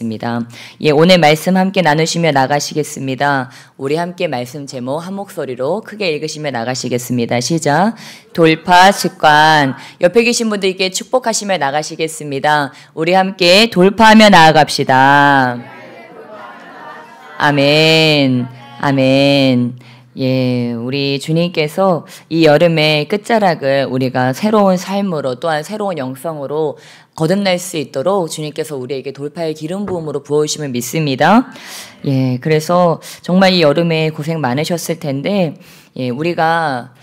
입니다. 예, 오늘 말씀 함께 나누시며 나가시겠습니다. 우리 함께 말씀 제목 한 목소리로 크게 읽으시며 나가시겠습니다. 시작. 돌파 습관. 옆에 계신 분들께 축복하시며 나가시겠습니다. 우리 함께 돌파하며 나아갑시다. 아멘. 아멘. 예, 우리 주님께서 이 여름의 끝자락을 우리가 새로운 삶으로 또한 새로운 영성으로 거듭날 수 있도록 주님께서 우리에게 돌파의 기름 부음으로 부어주시면 믿습니다. 예, 그래서 정말 이 여름에 고생 많으셨을 텐데, 예, 우리가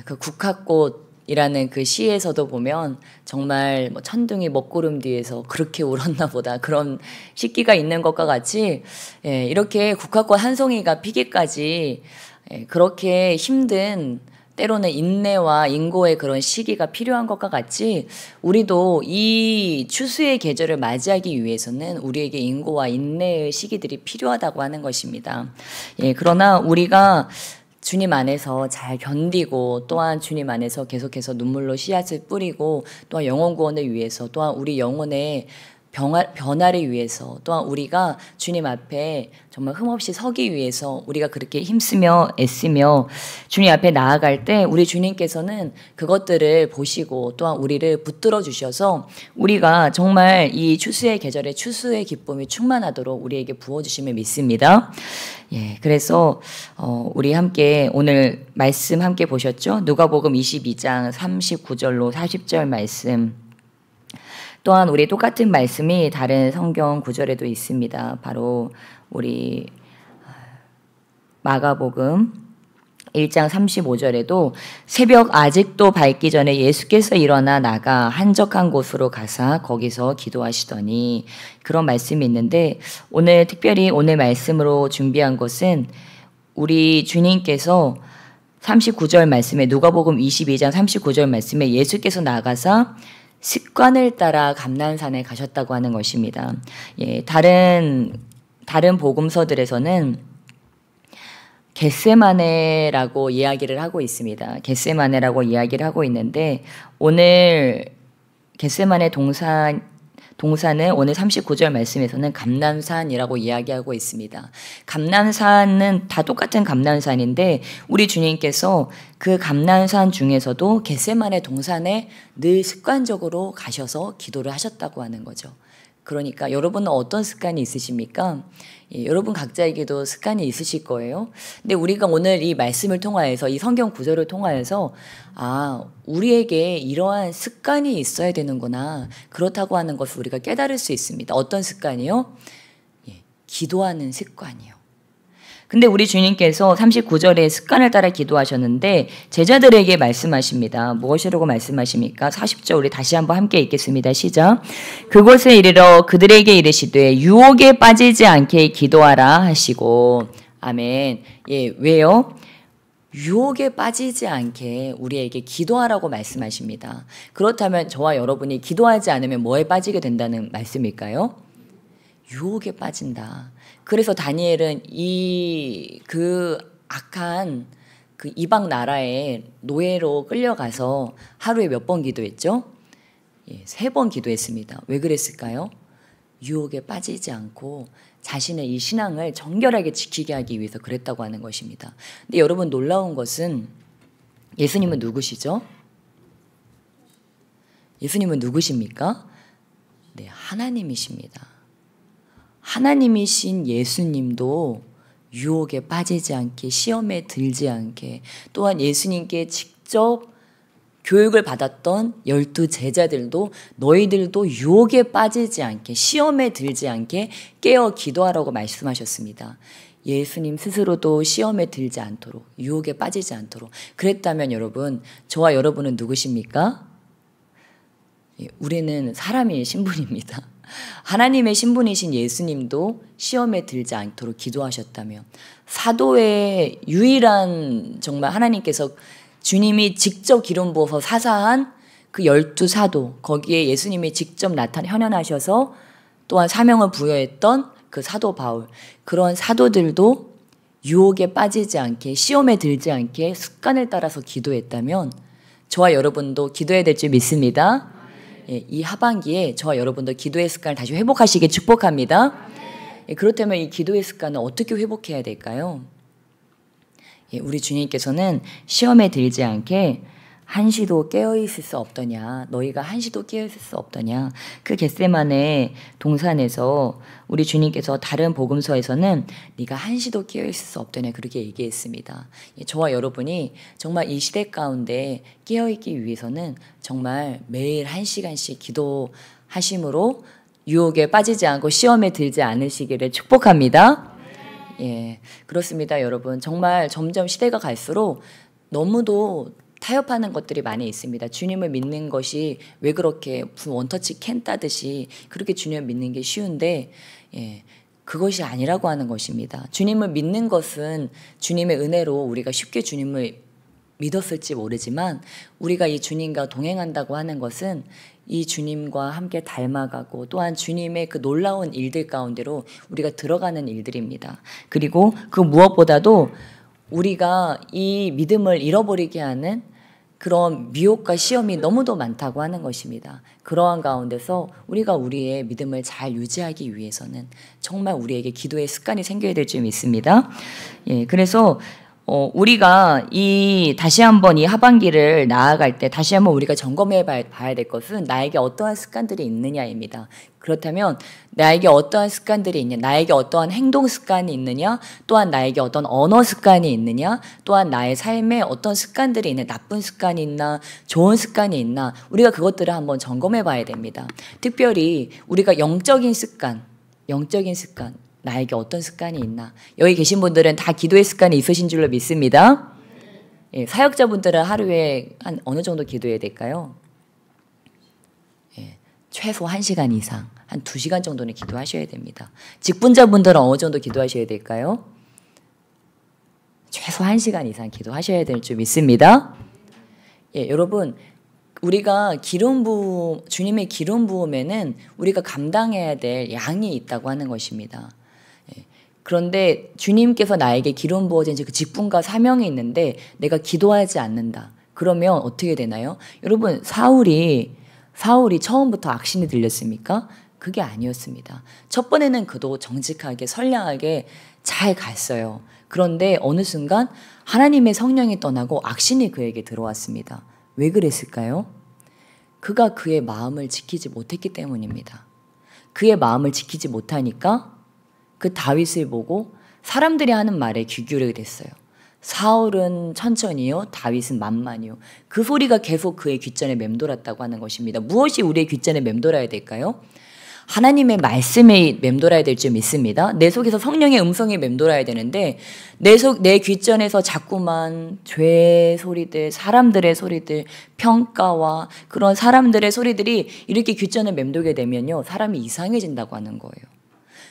그 국화꽃이라는 그 시에서도 보면 정말 뭐 천둥이 먹구름 뒤에서 그렇게 울었나 보다 그런 시기가 있는 것과 같이 이렇게 국화꽃 한 송이가 피기까지 그렇게 힘든 때로는 인내와 인고의 그런 시기가 필요한 것과 같이 우리도 이 추수의 계절을 맞이하기 위해서는 우리에게 인고와 인내의 시기들이 필요하다고 하는 것입니다. 예, 그러나 우리가 주님 안에서 잘 견디고 또한 주님 안에서 계속해서 눈물로 씨앗을 뿌리고 또한 영혼 구원을 위해서 또한 우리 영혼의 변화를 위해서 또한 우리가 주님 앞에 정말 흠없이 서기 위해서 우리가 그렇게 힘쓰며 애쓰며 주님 앞에 나아갈 때 우리 주님께서는 그것들을 보시고 또한 우리를 붙들어 주셔서 우리가 정말 이 추수의 계절에 추수의 기쁨이 충만하도록 우리에게 부어주심을 믿습니다. 예, 그래서 우리 함께 오늘 말씀 함께 보셨죠? 누가복음 22장 39절로 40절 말씀. 또한 우리 똑같은 말씀이 다른 성경 구절에도 있습니다. 바로 우리 마가복음 1장 35절에도 새벽 아직도 밝기 전에 예수께서 일어나 나가 한적한 곳으로 가사 거기서 기도하시더니 그런 말씀이 있는데 오늘 특별히 오늘 말씀으로 준비한 것은 우리 주님께서 39절 말씀에 누가복음 22장 39절 말씀에 예수께서 나가사 습관을 따라 감난산에 가셨다고 하는 것입니다. 예, 다른 복음서들에서는 겟세마네라고 이야기를 하고 있습니다. 겟세마네라고 이야기를 하고 있는데 오늘 겟세마네 동사는 오늘 39절 말씀에서는 감난산이라고 이야기하고 있습니다. 감난산은 다 똑같은 감난산인데 우리 주님께서 그 감난산 중에서도 겟세마네 동산에 늘 습관적으로 가셔서 기도를 하셨다고 하는 거죠. 그러니까 여러분은 어떤 습관이 있으십니까? 예, 여러분 각자에게도 습관이 있으실 거예요. 근데 우리가 오늘 이 말씀을 통하여서 이 성경 구절을 통하여서 우리에게 이러한 습관이 있어야 되는구나. 그렇다고 하는 것을 우리가 깨달을 수 있습니다. 어떤 습관이요? 예, 기도하는 습관이요. 근데 우리 주님께서 39절에 습관을 따라 기도하셨는데 제자들에게 말씀하십니다. 무엇이라고 말씀하십니까? 40절 우리 다시 한번 함께 읽겠습니다. 시작. 그곳에 이르러 그들에게 이르시되 유혹에 빠지지 않게 기도하라 하시고 아멘. 예, 왜요? 유혹에 빠지지 않게 우리에게 기도하라고 말씀하십니다. 그렇다면 저와 여러분이 기도하지 않으면 뭐에 빠지게 된다는 말씀일까요? 유혹에 빠진다. 그래서 다니엘은 그 악한 그 이방 나라의 노예로 끌려가서 하루에 몇 번 기도했죠? 예, 3번 기도했습니다. 왜 그랬을까요? 유혹에 빠지지 않고 자신의 이 신앙을 정결하게 지키게 하기 위해서 그랬다고 하는 것입니다. 근데 여러분 놀라운 것은 예수님은 누구시죠? 예수님은 누구십니까? 네, 하나님이십니다. 하나님이신 예수님도 유혹에 빠지지 않게 시험에 들지 않게 또한 예수님께 직접 교육을 받았던 12 제자들도 너희들도 유혹에 빠지지 않게 시험에 들지 않게 깨어 기도하라고 말씀하셨습니다. 예수님 스스로도 시험에 들지 않도록 유혹에 빠지지 않도록 그랬다면 여러분 저와 여러분은 누구십니까? 우리는 사람의 신분입니다. 하나님의 신분이신 예수님도 시험에 들지 않도록 기도하셨다며 사도의 유일한 정말 하나님께서 주님이 직접 기름 부어서 사사한 그 12 사도 거기에 예수님이 직접 현현하셔서 또한 사명을 부여했던 그 사도 바울 그런 사도들도 유혹에 빠지지 않게 시험에 들지 않게 습관을 따라서 기도했다면 저와 여러분도 기도해야 될 줄 믿습니다. 예, 이 하반기에 저와 여러분도 기도의 습관을 다시 회복하시길 축복합니다. 예, 그렇다면 이 기도의 습관을 어떻게 회복해야 될까요? 예, 우리 주님께서는 시험에 들지 않게 한시도 깨어있을 수 없더냐, 너희가 한시도 깨어있을 수 없더냐. 그 겟세마네 동산에서 우리 주님께서 다른 복음서에서는 네가 한시도 깨어있을 수 없더냐 그렇게 얘기했습니다. 예, 저와 여러분이 정말 이 시대 가운데 깨어있기 위해서는 정말 매일 1시간씩 기도하심으로 유혹에 빠지지 않고 시험에 들지 않으시기를 축복합니다. 예, 그렇습니다, 여러분. 정말 점점 시대가 갈수록 너무도 타협하는 것들이 많이 있습니다. 주님을 믿는 것이 왜 그렇게 무슨 원터치 캔 따듯이 그렇게 주님을 믿는 게 쉬운데, 예, 그것이 아니라고 하는 것입니다. 주님을 믿는 것은 주님의 은혜로 우리가 쉽게 주님을 믿었을지 모르지만 우리가 이 주님과 동행한다고 하는 것은 이 주님과 함께 닮아가고 또한 주님의 그 놀라운 일들 가운데로 우리가 들어가는 일들입니다. 그리고 그 무엇보다도 우리가 이 믿음을 잃어버리게 하는 그런 미혹과 시험이 너무도 많다고 하는 것입니다. 그러한 가운데서 우리가 우리의 믿음을 잘 유지하기 위해서는 정말 우리에게 기도의 습관이 생겨야 될 줄 믿습니다. 예, 그래서 우리가 다시 한번 이 하반기를 나아갈 때 다시 한번 우리가 점검해 봐야 될 것은 나에게 어떠한 습관들이 있느냐입니다. 그렇다면 나에게 어떠한 습관들이 있냐, 나에게 어떠한 행동 습관이 있느냐, 또한 나에게 어떤 언어 습관이 있느냐, 또한 나의 삶에 어떤 습관들이 있냐, 나쁜 습관이 있나, 좋은 습관이 있나, 우리가 그것들을 한번 점검해 봐야 됩니다. 특별히 우리가 영적인 습관, 나에게 어떤 습관이 있나. 여기 계신 분들은 다 기도의 습관이 있으신 줄로 믿습니다. 예, 사역자분들은 하루에 한 어느 정도 기도해야 될까요? 예, 최소 1시간 이상, 한 2시간 정도는 기도하셔야 됩니다. 직분자분들은 어느 정도 기도하셔야 될까요? 최소 1시간 이상 기도하셔야 될 줄 믿습니다. 예, 여러분, 우리가 주님의 기름 부음에는 우리가 감당해야 될 양이 있다고 하는 것입니다. 그런데 주님께서 나에게 기름 부어진 그 직분과 사명이 있는데 내가 기도하지 않는다. 그러면 어떻게 되나요? 여러분, 사울이 처음부터 악신이 들렸습니까? 그게 아니었습니다. 첫 번에는 그도 정직하게 선량하게 잘 갔어요. 그런데 어느 순간 하나님의 성령이 떠나고 악신이 그에게 들어왔습니다. 왜 그랬을까요? 그가 그의 마음을 지키지 못했기 때문입니다. 그의 마음을 지키지 못하니까 그 다윗을 보고 사람들이 하는 말에 귀 기울이게 됐어요. 사울은 천천히요, 다윗은 만만히요. 그 소리가 계속 그의 귓전에 맴돌았다고 하는 것입니다. 무엇이 우리의 귓전에 맴돌아야 될까요? 하나님의 말씀에 맴돌아야 될 줄 믿습니다. 내 속에서 성령의 음성이 맴돌아야 되는데 내 귓전에서 자꾸만 죄의 소리들, 사람들의 소리들, 평가와 그런 사람들의 소리들이 이렇게 귓전에 맴돌게 되면요, 사람이 이상해진다고 하는 거예요.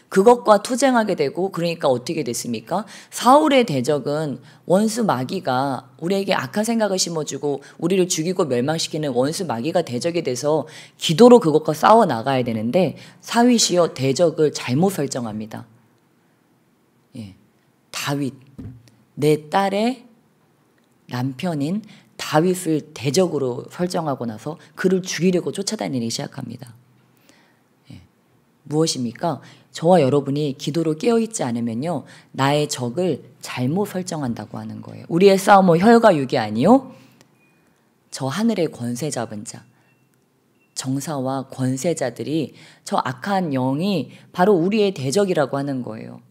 그것과 투쟁하게 되고, 그러니까 어떻게 됐습니까? 사울의 대적은 원수 마귀가 우리에게 악한 생각을 심어주고 우리를 죽이고 멸망시키는 원수 마귀가 대적이 돼서 기도로 그것과 싸워 나가야 되는데 다윗이요, 대적을 잘못 설정합니다. 예, 다윗, 내 딸의 남편인 다윗을 대적으로 설정하고 나서 그를 죽이려고 쫓아다니기 시작합니다. 예, 무엇입니까? 저와 여러분이 기도로 깨어있지 않으면요, 나의 적을 잘못 설정한다고 하는 거예요. 우리의 싸움은 혈과 육이 아니요, 저 하늘의 권세 잡은 자, 정사와 권세자들이, 저 악한 영이 바로 우리의 대적이라고 하는 거예요.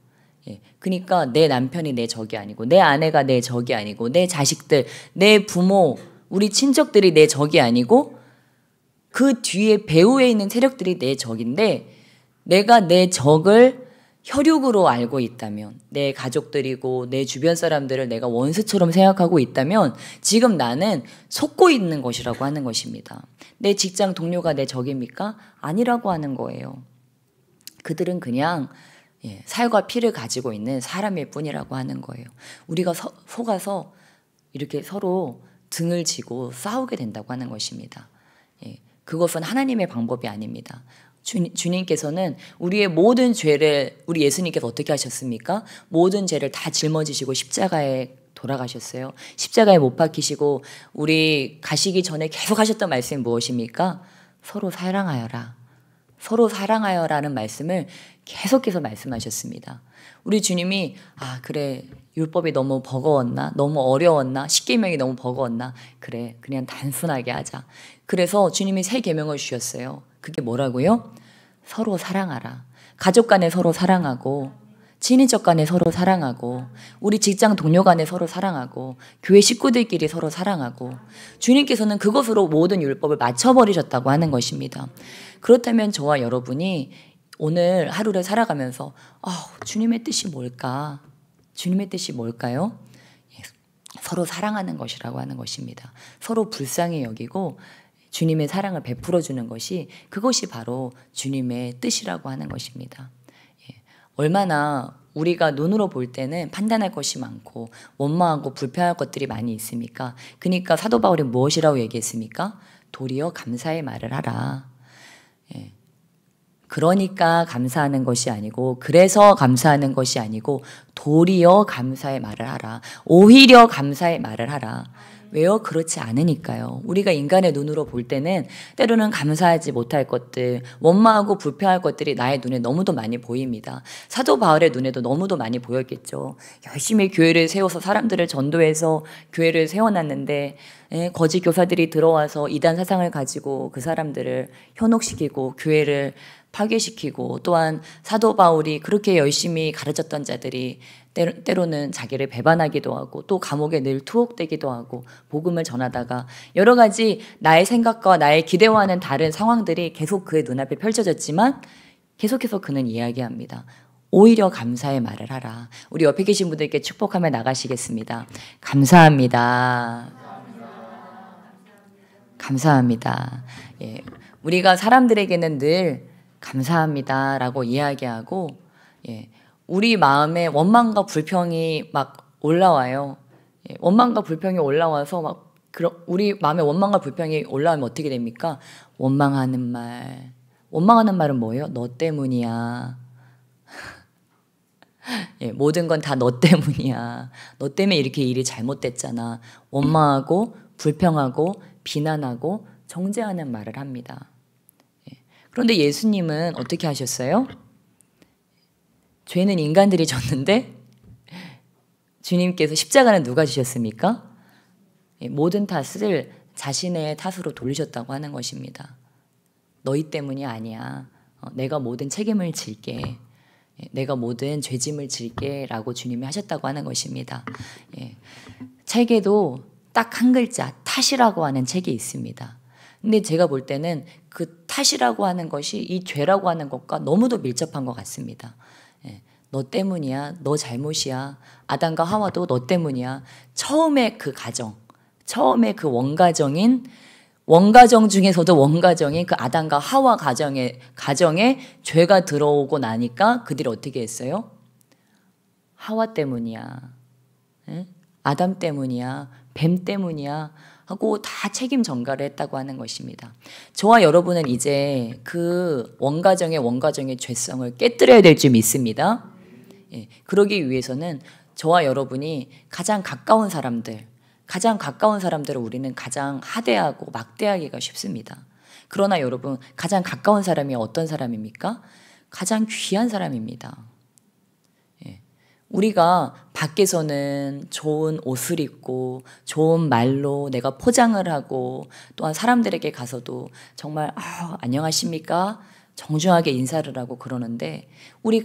예, 그러니까 내 남편이 내 적이 아니고, 내 아내가 내 적이 아니고, 내 자식들, 내 부모, 우리 친척들이 내 적이 아니고, 그 뒤에 배후에 있는 세력들이 내 적인데, 내가 내 적을 혈육으로 알고 있다면, 내 가족들이고 내 주변 사람들을 내가 원수처럼 생각하고 있다면 지금 나는 속고 있는 것이라고 하는 것입니다. 내 직장 동료가 내 적입니까? 아니라고 하는 거예요. 그들은 그냥 살과 피를 가지고 있는 사람일 뿐이라고 하는 거예요. 우리가 속아서 이렇게 서로 등을 지고 싸우게 된다고 하는 것입니다. 그것은 하나님의 방법이 아닙니다. 주님께서는 우리의 모든 죄를, 우리 예수님께서 어떻게 하셨습니까? 모든 죄를 다 짊어지시고 십자가에 돌아가셨어요. 십자가에 못 박히시고 우리 가시기 전에 계속 하셨던 말씀이 무엇입니까? 서로 사랑하여라. 서로 사랑하여라는 말씀을 계속해서 말씀하셨습니다. 우리 주님이 그래 율법이 너무 버거웠나? 너무 어려웠나? 십계명이 너무 버거웠나? 그래 그냥 단순하게 하자. 그래서 주님이 새 계명을 주셨어요. 그게 뭐라고요? 서로 사랑하라. 가족 간에 서로 사랑하고 친인척 간에 서로 사랑하고 우리 직장 동료 간에 서로 사랑하고 교회 식구들끼리 서로 사랑하고 주님께서는 그것으로 모든 율법을 맞춰버리셨다고 하는 것입니다. 그렇다면 저와 여러분이 오늘 하루를 살아가면서 주님의 뜻이 뭘까? 주님의 뜻이 뭘까요? 서로 사랑하는 것이라고 하는 것입니다. 서로 불쌍히 여기고 주님의 사랑을 베풀어 주는 것이 그것이 바로 주님의 뜻이라고 하는 것입니다. 얼마나 우리가 눈으로 볼 때는 판단할 것이 많고 원망하고 불평할 것들이 많이 있습니까? 그러니까 사도 바울이 무엇이라고 얘기했습니까? 도리어 감사의 말을 하라. 그러니까 감사하는 것이 아니고 그래서 감사하는 것이 아니고 도리어 감사의 말을 하라. 오히려 감사의 말을 하라. 왜요? 그렇지 않으니까요. 우리가 인간의 눈으로 볼 때는 때로는 감사하지 못할 것들, 원망하고 불평할 것들이 나의 눈에 너무도 많이 보입니다. 사도 바울의 눈에도 너무도 많이 보였겠죠. 열심히 교회를 세워서 사람들을 전도해서 교회를 세워놨는데 거짓 교사들이 들어와서 이단 사상을 가지고 그 사람들을 현혹시키고 교회를 파괴시키고 또한 사도 바울이 그렇게 열심히 가르쳤던 자들이 때로는 자기를 배반하기도 하고 또 감옥에 늘 투옥되기도 하고 복음을 전하다가 여러 가지 나의 생각과 나의 기대와는 다른 상황들이 계속 그의 눈앞에 펼쳐졌지만 계속해서 그는 이야기합니다. 오히려 감사의 말을 하라. 우리 옆에 계신 분들께 축복하며 나가시겠습니다. 감사합니다. 감사합니다. 우리가 사람들에게는 늘 감사합니다라고 이야기하고 우리 마음에 원망과 불평이 막 올라와요. 원망과 불평이 올라와서 우리 마음에 원망과 불평이 올라오면 어떻게 됩니까? 원망하는 말은 뭐예요? 너 때문이야. 모든 건 다 너 때문이야. 너 때문에 이렇게 일이 잘못됐잖아. 원망하고 불평하고 비난하고 정죄하는 말을 합니다. 그런데 예수님은 어떻게 하셨어요? 죄는 인간들이 졌는데 주님께서 십자가는 누가 지셨습니까? 모든 탓을 자신의 탓으로 돌리셨다고 하는 것입니다. 너희 때문이 아니야. 내가 모든 책임을 질게. 내가 모든 죄짐을 질게 라고 주님이 하셨다고 하는 것입니다. 책에도 딱 한 글자 탓이라고 하는 책이 있습니다. 근데 제가 볼 때는 그 탓이라고 하는 것이 이 죄라고 하는 것과 너무도 밀접한 것 같습니다. 너 때문이야. 너 잘못이야. 아담과 하와도 너 때문이야. 처음에 그 가정, 처음에 그 원가정 중에서도 원가정인 그 아담과 하와 가정에 죄가 들어오고 나니까 그들이 어떻게 했어요? 하와 때문이야. 아담 때문이야. 뱀 때문이야. 하고 다 책임 전가를 했다고 하는 것입니다. 저와 여러분은 이제 그 원가정의 죄성을 깨뜨려야 될 줄 믿습니다. 그러기 위해서는 저와 여러분이 가장 가까운 사람들을 우리는 가장 하대하고 막대하기가 쉽습니다. 그러나 여러분, 가장 가까운 사람이 어떤 사람입니까? 가장 귀한 사람입니다. 우리가 밖에서는 좋은 옷을 입고 좋은 말로 내가 포장을 하고 또한 사람들에게 가서도 정말 안녕하십니까? 정중하게 인사를 하고 그러는데 우리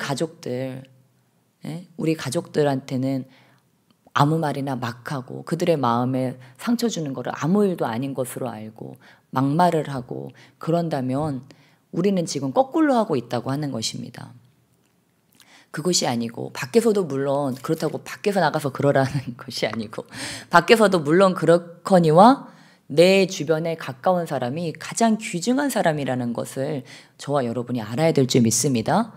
가족들한테는 아무 말이나 막 하고 그들의 마음에 상처 주는 것을 아무 일도 아닌 것으로 알고 막말을 하고 그런다면 우리는 지금 거꾸로 하고 있다고 하는 것입니다. 그것이 아니고 밖에서도 물론 그렇다고 밖에서 나가서 그러라는 것이 아니고 밖에서도 물론 그렇거니와 내 주변에 가까운 사람이 가장 귀중한 사람이라는 것을 저와 여러분이 알아야 될 줄 믿습니다.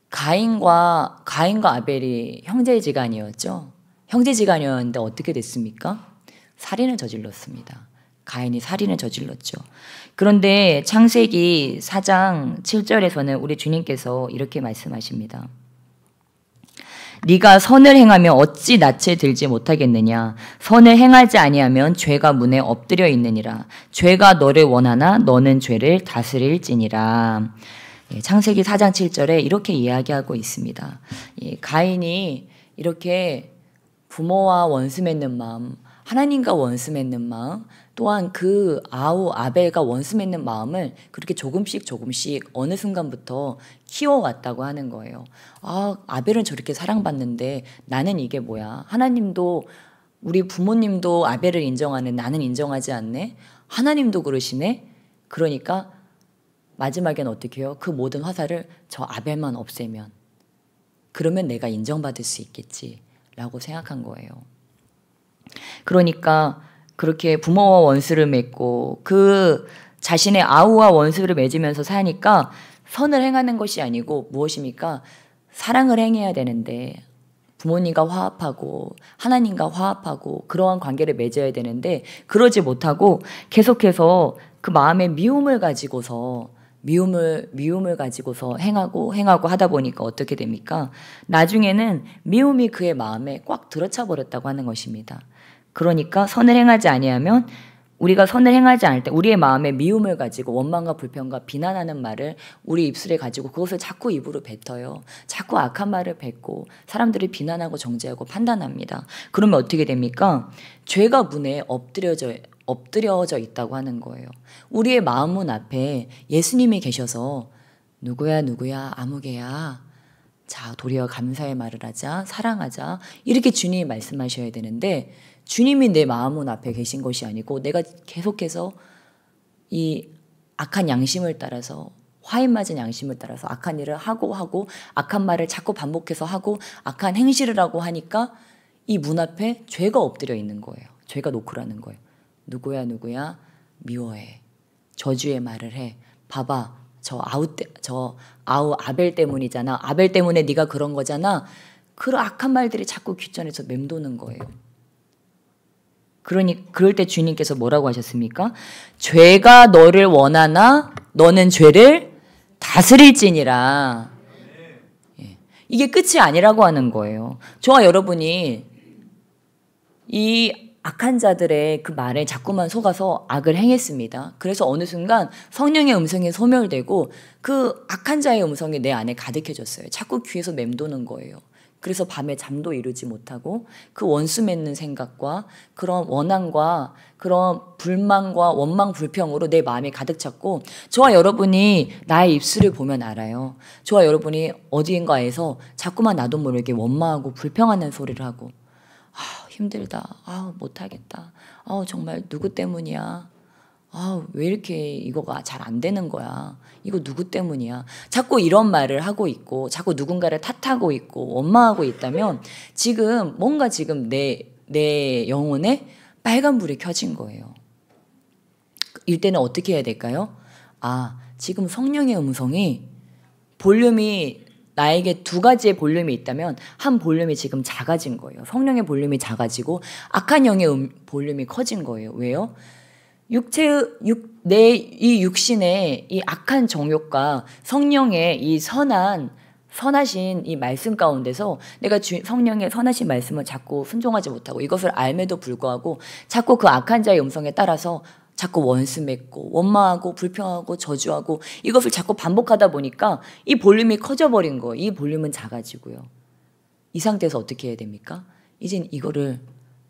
가인과 아벨이 형제지간이었죠. 형제지간이었는데 어떻게 됐습니까? 살인을 저질렀습니다. 가인이 살인을 저질렀죠. 그런데 창세기 4장 7절에서는 우리 주님께서 이렇게 말씀하십니다. 네가 선을 행하며 어찌 낯을 들지 못하겠느냐. 선을 행하지 아니하면 죄가 문에 엎드려 있느니라. 죄가 너를 원하나 너는 죄를 다스릴지니라. 창세기 4장 7절에 이렇게 이야기하고 있습니다. 가인이 이렇게 부모와 원수 맺는 마음, 하나님과 원수 맺는 마음, 또한 그 아우 아벨과 원수 맺는 마음을 그렇게 조금씩 어느 순간부터 키워왔다고 하는 거예요. 아벨은 저렇게 사랑받는데 나는 이게 뭐야? 하나님도 우리 부모님도 아벨을 인정하는 나는 인정하지 않네? 하나님도 그러시네? 그러니까 마지막엔 어떻게 해요? 그 모든 화살을 저 아벨만 없애면 그러면 내가 인정받을 수 있겠지라고 생각한 거예요. 그러니까 그렇게 부모와 원수를 맺고 그 자신의 아우와 원수를 맺으면서 사니까 선을 행하는 것이 아니고 무엇입니까? 사랑을 행해야 되는데 부모님과 화합하고 하나님과 화합하고 그러한 관계를 맺어야 되는데 그러지 못하고 계속해서 그 마음의 미움을 가지고서 행하고 하다 보니까 어떻게 됩니까? 나중에는 미움이 그의 마음에 꽉 들어차 버렸다고 하는 것입니다. 그러니까 선을 행하지 아니하면 우리가 선을 행하지 않을 때 우리의 마음에 미움을 가지고 원망과 불평과 비난하는 말을 우리 입술에 가지고 그것을 자꾸 입으로 뱉어요. 자꾸 악한 말을 뱉고 사람들이 비난하고 정죄하고 판단합니다. 그러면 어떻게 됩니까? 죄가 문에 엎드려져 있다고 하는 거예요. 우리의 마음문 앞에 예수님이 계셔서 누구야 아무개야 자 도리어 감사의 말을 하자 사랑하자 이렇게 주님이 말씀하셔야 되는데 주님이 내 마음문 앞에 계신 것이 아니고 내가 계속해서 이 악한 양심을 따라서 화인 맞은 양심을 따라서 악한 일을 하고 악한 말을 자꾸 반복해서 하고 악한 행실을 하고 하니까 이 문 앞에 죄가 엎드려 있는 거예요. 죄가 노크라는 거예요. 누구야 미워해. 저주의 말을 해. 봐봐. 저 아우 아벨 때문이잖아. 아벨 때문에 네가 그런 거잖아. 그런 악한 말들이 자꾸 귓전에서 맴도는 거예요. 그럴 때 주님께서 뭐라고 하셨습니까? 죄가 너를 원하나 너는 죄를 다스릴지니라. 이게 끝이 아니라고 하는 거예요. 저와 여러분이 이 악한 자들의 그 말에 자꾸만 속아서 악을 행했습니다. 그래서 어느 순간 성령의 음성이 소멸되고 그 악한 자의 음성이 내 안에 가득해졌어요. 자꾸 귀에서 맴도는 거예요. 그래서 밤에 잠도 이루지 못하고 그 원수 맺는 생각과 그런 원한과 그런 불만과 원망 불평으로 내 마음이 가득 찼고 저와 여러분이 나의 입술을 보면 알아요. 저와 여러분이 어디인가에서 자꾸만 나도 모르게 원망하고 불평하는 소리를 하고 힘들다. 못하겠다. 정말 누구 때문이야. 왜 이렇게 이거가 잘 안 되는 거야. 이거 누구 때문이야. 자꾸 이런 말을 하고 있고 자꾸 누군가를 탓하고 있고 원망하고 있다면 지금 내 영혼에 빨간불이 켜진 거예요. 이때는 어떻게 해야 될까요? 지금 성령의 음성이 볼륨이 나에게 두 가지의 볼륨이 있다면 한 볼륨이 지금 작아진 거예요. 성령의 볼륨이 작아지고 악한 영의 볼륨이 커진 거예요. 왜요? 내 이 육신의 이 악한 정욕과 성령의 이 선하신 이 말씀 가운데서 내가 성령의 선하신 말씀을 자꾸 순종하지 못하고 이것을 알매도 불구하고 자꾸 그 악한 자의 음성에 따라서 자꾸 원수 맺고 원망하고 불평하고 저주하고 이것을 자꾸 반복하다 보니까 이 볼륨이 커져버린 거예요. 이 볼륨은 작아지고요. 이 상태에서 어떻게 해야 됩니까? 이젠 이거를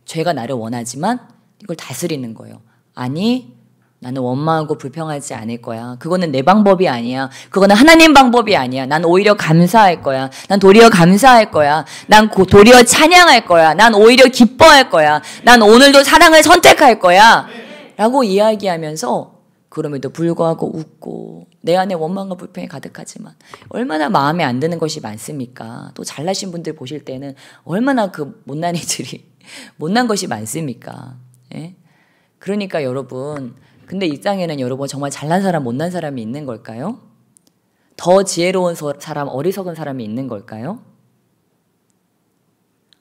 죄가 나를 원하지만 이걸 다스리는 거예요. 아니 나는 원망하고 불평하지 않을 거야. 그거는 내 방법이 아니야. 그거는 하나님 방법이 아니야. 난 오히려 감사할 거야. 난 도리어 감사할 거야. 난 도리어 찬양할 거야. 난 오히려 기뻐할 거야. 난 오늘도 사랑을 선택할 거야. 라고 이야기하면서 그럼에도 불구하고 웃고 내 안에 원망과 불평이 가득하지만 얼마나 마음에 안 드는 것이 많습니까? 또 잘나신 분들 보실 때는 얼마나 그 못난 이들이 못난 것이 많습니까? 예? 그러니까 여러분 근데 이 땅에는 여러분 정말 잘난 사람 못난 사람이 있는 걸까요? 더 지혜로운 사람 어리석은 사람이 있는 걸까요?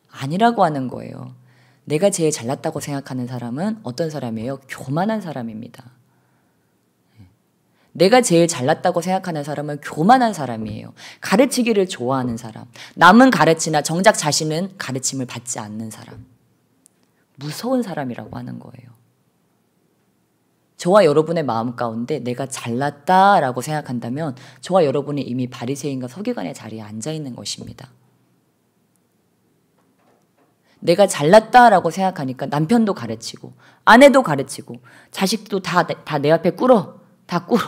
아니라고 하는 거예요. 내가 제일 잘났다고 생각하는 사람은 어떤 사람이에요? 교만한 사람입니다. 내가 제일 잘났다고 생각하는 사람은 교만한 사람이에요. 가르치기를 좋아하는 사람. 남은 가르치나 정작 자신은 가르침을 받지 않는 사람. 무서운 사람이라고 하는 거예요. 저와 여러분의 마음 가운데 내가 잘났다라고 생각한다면 저와 여러분이 이미 바리새인과 서기관의 자리에 앉아 있는 것입니다. 내가 잘났다라고 생각하니까 남편도 가르치고 아내도 가르치고 자식도 다 내 앞에 꿇어. 다 꿇어.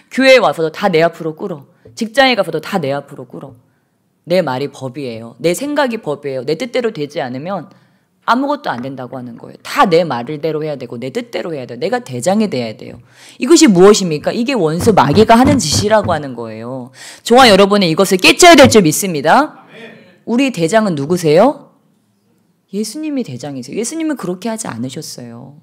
교회에 와서도 다 내 앞으로 꿇어. 직장에 가서도 다 내 앞으로 꿇어. 내 말이 법이에요. 내 생각이 법이에요. 내 뜻대로 되지 않으면 아무것도 안 된다고 하는 거예요. 다 내 말대로 해야 되고 내 뜻대로 해야 돼요. 내가 대장이 돼야 돼요. 이것이 무엇입니까? 이게 원수 마귀가 하는 짓이라고 하는 거예요. 저와 여러분이 이것을 깨쳐야 될 줄 믿습니다. 우리 대장은 누구세요? 예수님이 대장이세요. 예수님은 그렇게 하지 않으셨어요.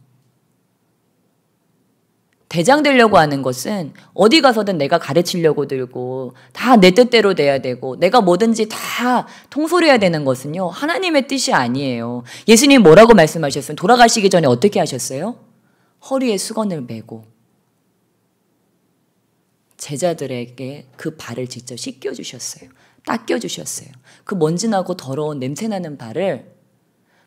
대장 되려고 하는 것은 어디 가서든 내가 가르치려고 들고 다 내 뜻대로 돼야 되고 내가 뭐든지 다 통솔해야 되는 것은요. 하나님의 뜻이 아니에요. 예수님 뭐라고 말씀하셨어요? 돌아가시기 전에 어떻게 하셨어요? 허리에 수건을 메고 제자들에게 그 발을 직접 씻겨주셨어요. 닦여주셨어요. 그 먼지나고 더러운 냄새나는 발을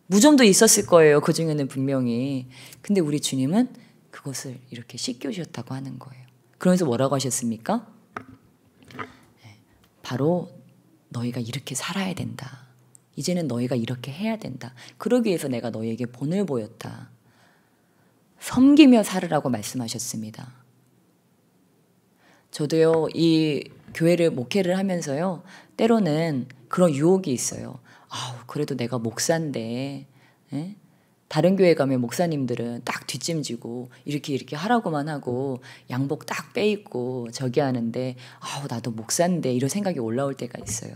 무좀도 있었을 거예요. 그 중에는 분명히. 근데 우리 주님은 그것을 이렇게 씻겨주셨다고 하는 거예요. 그러면서 뭐라고 하셨습니까? 바로 너희가 이렇게 살아야 된다. 이제는 너희가 이렇게 해야 된다. 그러기 위해서 내가 너희에게 본을 보였다. 섬기며 살으라고 말씀하셨습니다. 저도요, 이 교회를 목회를 하면서요, 때로는 그런 유혹이 있어요. 그래도 내가 목사인데, 에? 다른 교회 가면 목사님들은 딱 뒷짐지고 이렇게 하라고만 하고 양복 딱 빼입고 저기 하는데 나도 목사인데 이런 생각이 올라올 때가 있어요.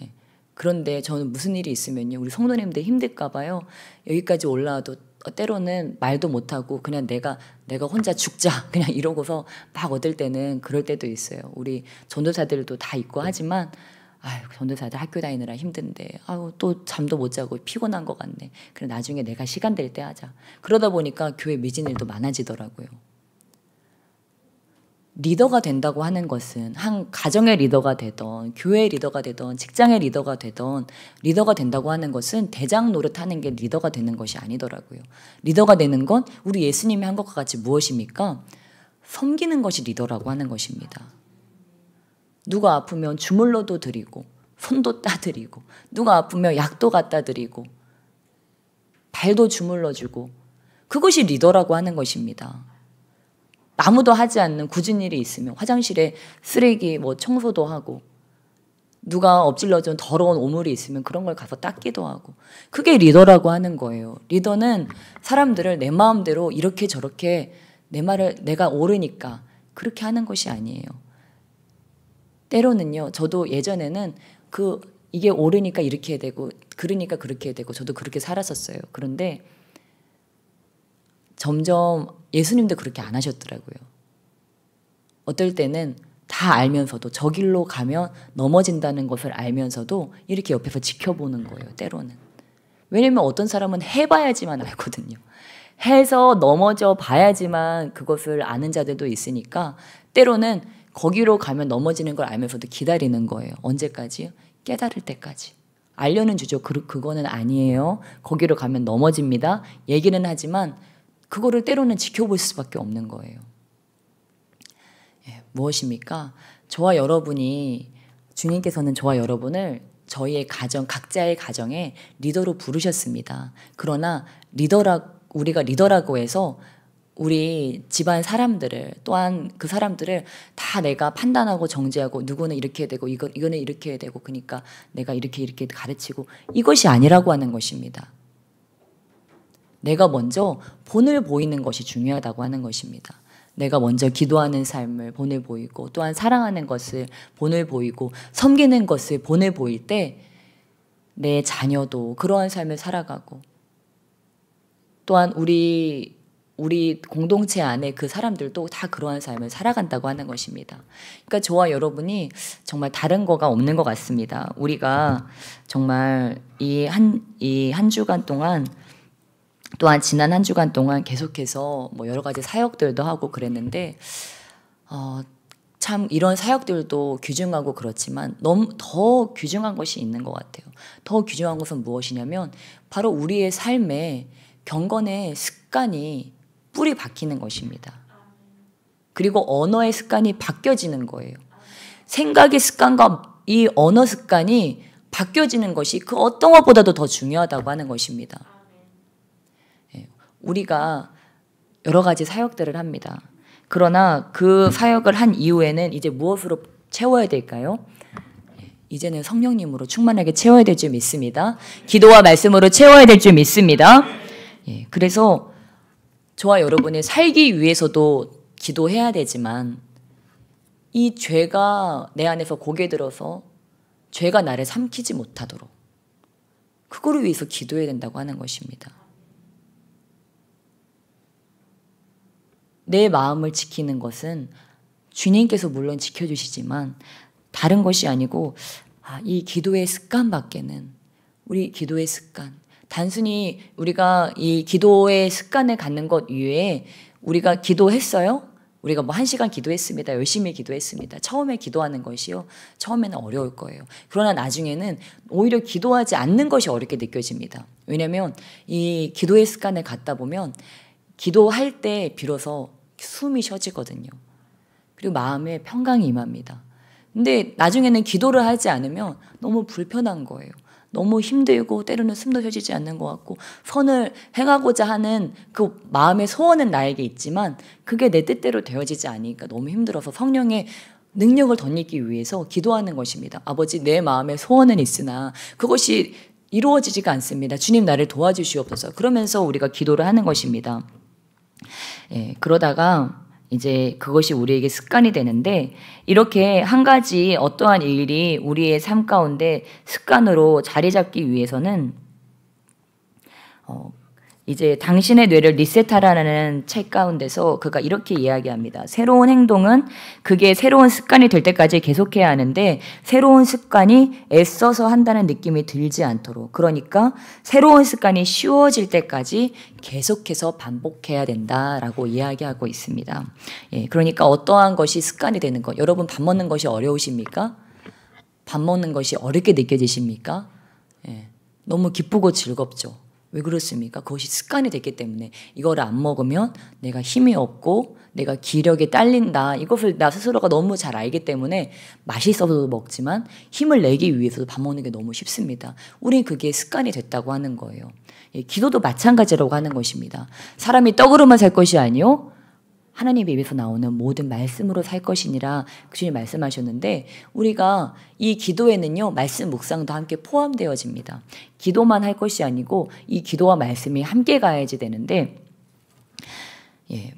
예. 그런데 저는 무슨 일이 있으면요. 우리 성도님들 힘들까 봐요. 여기까지 올라와도 때로는 말도 못하고 그냥 내가 혼자 죽자 그냥 이러고서 막 얻을 때는 그럴 때도 있어요. 우리 전도사들도 다 있고 하지만 전도사들 학교 다니느라 힘든데 또 잠도 못 자고 피곤한 것 같네. 그래 나중에 내가 시간 될 때 하자. 그러다 보니까 교회 미진 일도 많아지더라고요. 리더가 된다고 하는 것은 한 가정의 리더가 되던 교회의 리더가 되던 직장의 리더가 되던 리더가 된다고 하는 것은 대장 노릇하는 게 리더가 되는 것이 아니더라고요. 리더가 되는 건 우리 예수님이 한 것과 같이 무엇입니까? 섬기는 것이 리더라고 하는 것입니다. 누가 아프면 주물러도 드리고 손도 따드리고 누가 아프면 약도 갖다 드리고 발도 주물러주고 그것이 리더라고 하는 것입니다. 아무도 하지 않는 굳은 일이 있으면 화장실에 쓰레기 청소도 하고 누가 엎질러준 더러운 오물이 있으면 그런 걸 가서 닦기도 하고 그게 리더라고 하는 거예요. 리더는 사람들을 내 마음대로 이렇게 저렇게 내 말을 내가 옳으니까 그렇게 하는 것이 아니에요. 때로는요. 저도 예전에는 이게 옳으니까 이렇게 해야 되고 그러니까 그렇게 해야 되고 저도 그렇게 살았었어요. 그런데 점점 예수님도 그렇게 안 하셨더라고요. 어떨 때는 다 알면서도 저 길로 가면 넘어진다는 것을 알면서도 이렇게 옆에서 지켜보는 거예요. 때로는. 왜냐면 어떤 사람은 해봐야지만 알거든요. 해서 넘어져 봐야지만 그것을 아는 자들도 있으니까 때로는 거기로 가면 넘어지는 걸 알면서도 기다리는 거예요. 언제까지요? 깨달을 때까지. 알려는 주죠. 그거는 아니에요. 거기로 가면 넘어집니다. 얘기는 하지만 그거를 때로는 지켜볼 수밖에 없는 거예요. 무엇입니까? 저와 여러분이 주님께서는 저와 여러분을 저희의 가정, 각자의 가정에 리더로 부르셨습니다. 그러나 우리가 리더라고 해서 우리 집안 사람들을 또한 그 사람들을 다 내가 판단하고 정죄하고 누구는 이렇게 해야 되고 이거는 이렇게 해야 되고 그러니까 내가 이렇게 가르치고 이것이 아니라고 하는 것입니다. 내가 먼저 본을 보이는 것이 중요하다고 하는 것입니다. 내가 먼저 기도하는 삶을 본을 보이고 또한 사랑하는 것을 본을 보이고 섬기는 것을 본을 보일 때 내 자녀도 그러한 삶을 살아가고 또한 우리 공동체 안에 그 사람들도 다 그러한 삶을 살아간다고 하는 것입니다. 그러니까 저와 여러분이 정말 다른 거가 없는 것 같습니다. 우리가 정말 이 한 주간 동안 또한 지난 한 주간 동안 계속해서 여러 가지 사역들도 하고 그랬는데 참 이런 사역들도 귀중하고 그렇지만 너무 더 귀중한 것이 있는 것 같아요. 더 귀중한 것은 무엇이냐면 바로 우리의 삶에 경건의 습관이 뿌리 박히는 것입니다. 그리고 언어의 습관이 바뀌어지는 거예요. 생각의 습관과 이 언어 습관이 바뀌어지는 것이 그 어떤 것보다도 더 중요하다고 하는 것입니다. 우리가 여러 가지 사역들을 합니다. 그러나 그 사역을 한 이후에는 이제 무엇으로 채워야 될까요? 이제는 성령님으로 충만하게 채워야 될 줄 믿습니다. 기도와 말씀으로 채워야 될 줄 믿습니다. 그래서 저와 여러분이 살기 위해서도 기도해야 되지만 이 죄가 내 안에서 고개 들어서 죄가 나를 삼키지 못하도록 그거를 위해서 기도해야 된다고 하는 것입니다. 내 마음을 지키는 것은 주님께서 물론 지켜주시지만 다른 것이 아니고 이 기도의 습관밖에는 우리 기도의 습관 단순히 우리가 이 기도의 습관을 갖는 것 이외에 우리가 기도했어요? 우리가 뭐 1시간 기도했습니다. 열심히 기도했습니다. 처음에 기도하는 것이요. 처음에는 어려울 거예요. 그러나 나중에는 오히려 기도하지 않는 것이 어렵게 느껴집니다. 왜냐하면 이 기도의 습관을 갖다 보면 기도할 때 비로소 숨이 쉬어지거든요. 그리고 마음에 평강이 임합니다. 근데 나중에는 기도를 하지 않으면 너무 불편한 거예요. 너무 힘들고 때로는 숨도 쉬어지지 않는 것 같고 선을 행하고자 하는 그 마음의 소원은 나에게 있지만 그게 내 뜻대로 되어지지 않으니까 너무 힘들어서 성령의 능력을 덧입기 위해서 기도하는 것입니다. 아버지 내 마음의 소원은 있으나 그것이 이루어지지가 않습니다. 주님 나를 도와주시옵소서. 그러면서 우리가 기도를 하는 것입니다. 그러다가 이제 그것이 우리에게 습관이 되는데 이렇게 한 가지 어떠한 일이 우리의 삶 가운데 습관으로 자리 잡기 위해서는 이제 당신의 뇌를 리셋하라는 책 가운데서 그가 이렇게 이야기합니다. 새로운 행동은 그게 새로운 습관이 될 때까지 계속해야 하는데 새로운 습관이 애써서 한다는 느낌이 들지 않도록 그러니까 새로운 습관이 쉬워질 때까지 계속해서 반복해야 된다라고 이야기하고 있습니다. 그러니까 어떠한 것이 습관이 되는 것 여러분 밥 먹는 것이 어려우십니까? 밥 먹는 것이 어렵게 느껴지십니까? 너무 기쁘고 즐겁죠. 왜 그렇습니까? 그것이 습관이 됐기 때문에 이거를 안 먹으면 내가 힘이 없고 내가 기력이 딸린다. 이것을 나 스스로가 너무 잘 알기 때문에 맛있어서도 먹지만 힘을 내기 위해서도 밥 먹는 게 너무 쉽습니다. 우린 그게 습관이 됐다고 하는 거예요. 기도도 마찬가지라고 하는 것입니다. 사람이 떡으로만 살 것이 아니요 하나님의 입에서 나오는 모든 말씀으로 살 것이니라 주님 말씀하셨는데 우리가 이 기도에는요 말씀 묵상도 함께 포함되어집니다. 기도만 할 것이 아니고 이 기도와 말씀이 함께 가야지 되는데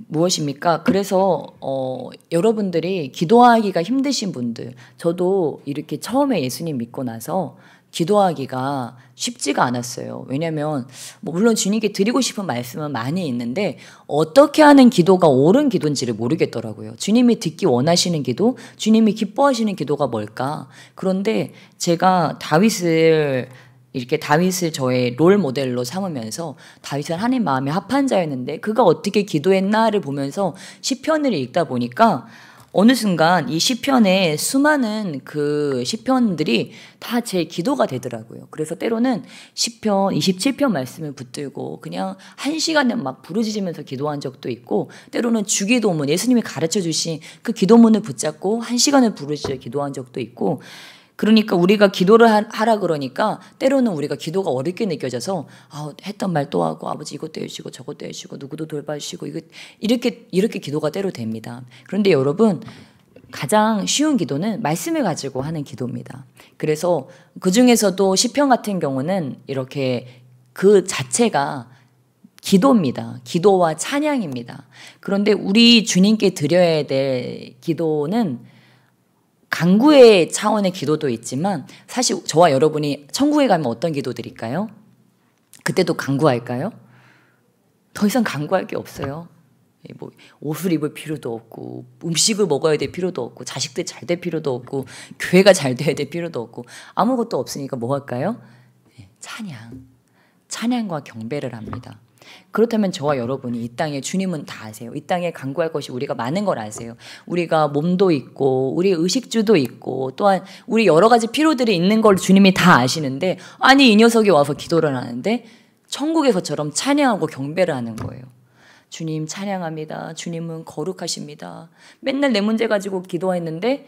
무엇입니까? 그래서 여러분들이 기도하기가 힘드신 분들 저도 이렇게 처음에 예수님 믿고 나서 기도하기가 쉽지가 않았어요. 왜냐하면 물론 주님께 드리고 싶은 말씀은 많이 있는데 어떻게 하는 기도가 옳은 기도인지를 모르겠더라고요. 주님이 듣기 원하시는 기도, 주님이 기뻐하시는 기도가 뭘까? 그런데 제가 다윗을 저의 롤 모델로 삼으면서 다윗은 하나님 마음에 합한 자였는데 그가 어떻게 기도했나를 보면서 시편을 읽다 보니까 어느 순간 이 시편에 수많은 그 시편들이 다 제 기도가 되더라고요. 그래서 때로는 시편 27편 말씀을 붙들고 그냥 1시간을 막 부르짖으면서 기도한 적도 있고 때로는 주기도문 예수님이 가르쳐 주신 그 기도문을 붙잡고 1시간을 부르짖어 기도한 적도 있고 그러니까 우리가 기도를 하라 그러니까 때로는 우리가 기도가 어렵게 느껴져서 했던 말 또 하고 아버지 이것도 해주시고 저것도 해주시고 누구도 돌봐주시고 이렇게 기도가 때로 됩니다. 그런데 여러분 가장 쉬운 기도는 말씀을 가지고 하는 기도입니다. 그래서 그중에서도 시편 같은 경우는 이렇게 그 자체가 기도입니다. 기도와 찬양입니다. 그런데 우리 주님께 드려야 될 기도는 간구의 차원의 기도도 있지만 사실 저와 여러분이 천국에 가면 어떤 기도 드릴까요? 그때도 간구할까요? 더 이상 간구할 게 없어요. 옷을 입을 필요도 없고 음식을 먹어야 될 필요도 없고 자식들 잘 될 필요도 없고 교회가 잘 돼야 될 필요도 없고 아무것도 없으니까 뭐 할까요? 찬양과 경배를 합니다. 그렇다면 저와 여러분이 이 땅에 주님은 다 아세요. 이 땅에 간구할 것이 우리가 많은 걸 아세요. 우리가 몸도 있고 우리 의식주도 있고 또한 우리 여러 가지 필요들이 있는 걸 주님이 다 아시는데 아니 이 녀석이 와서 기도를 하는데 천국에서처럼 찬양하고 경배를 하는 거예요. 주님 찬양합니다. 주님은 거룩하십니다. 맨날 내 문제 가지고 기도했는데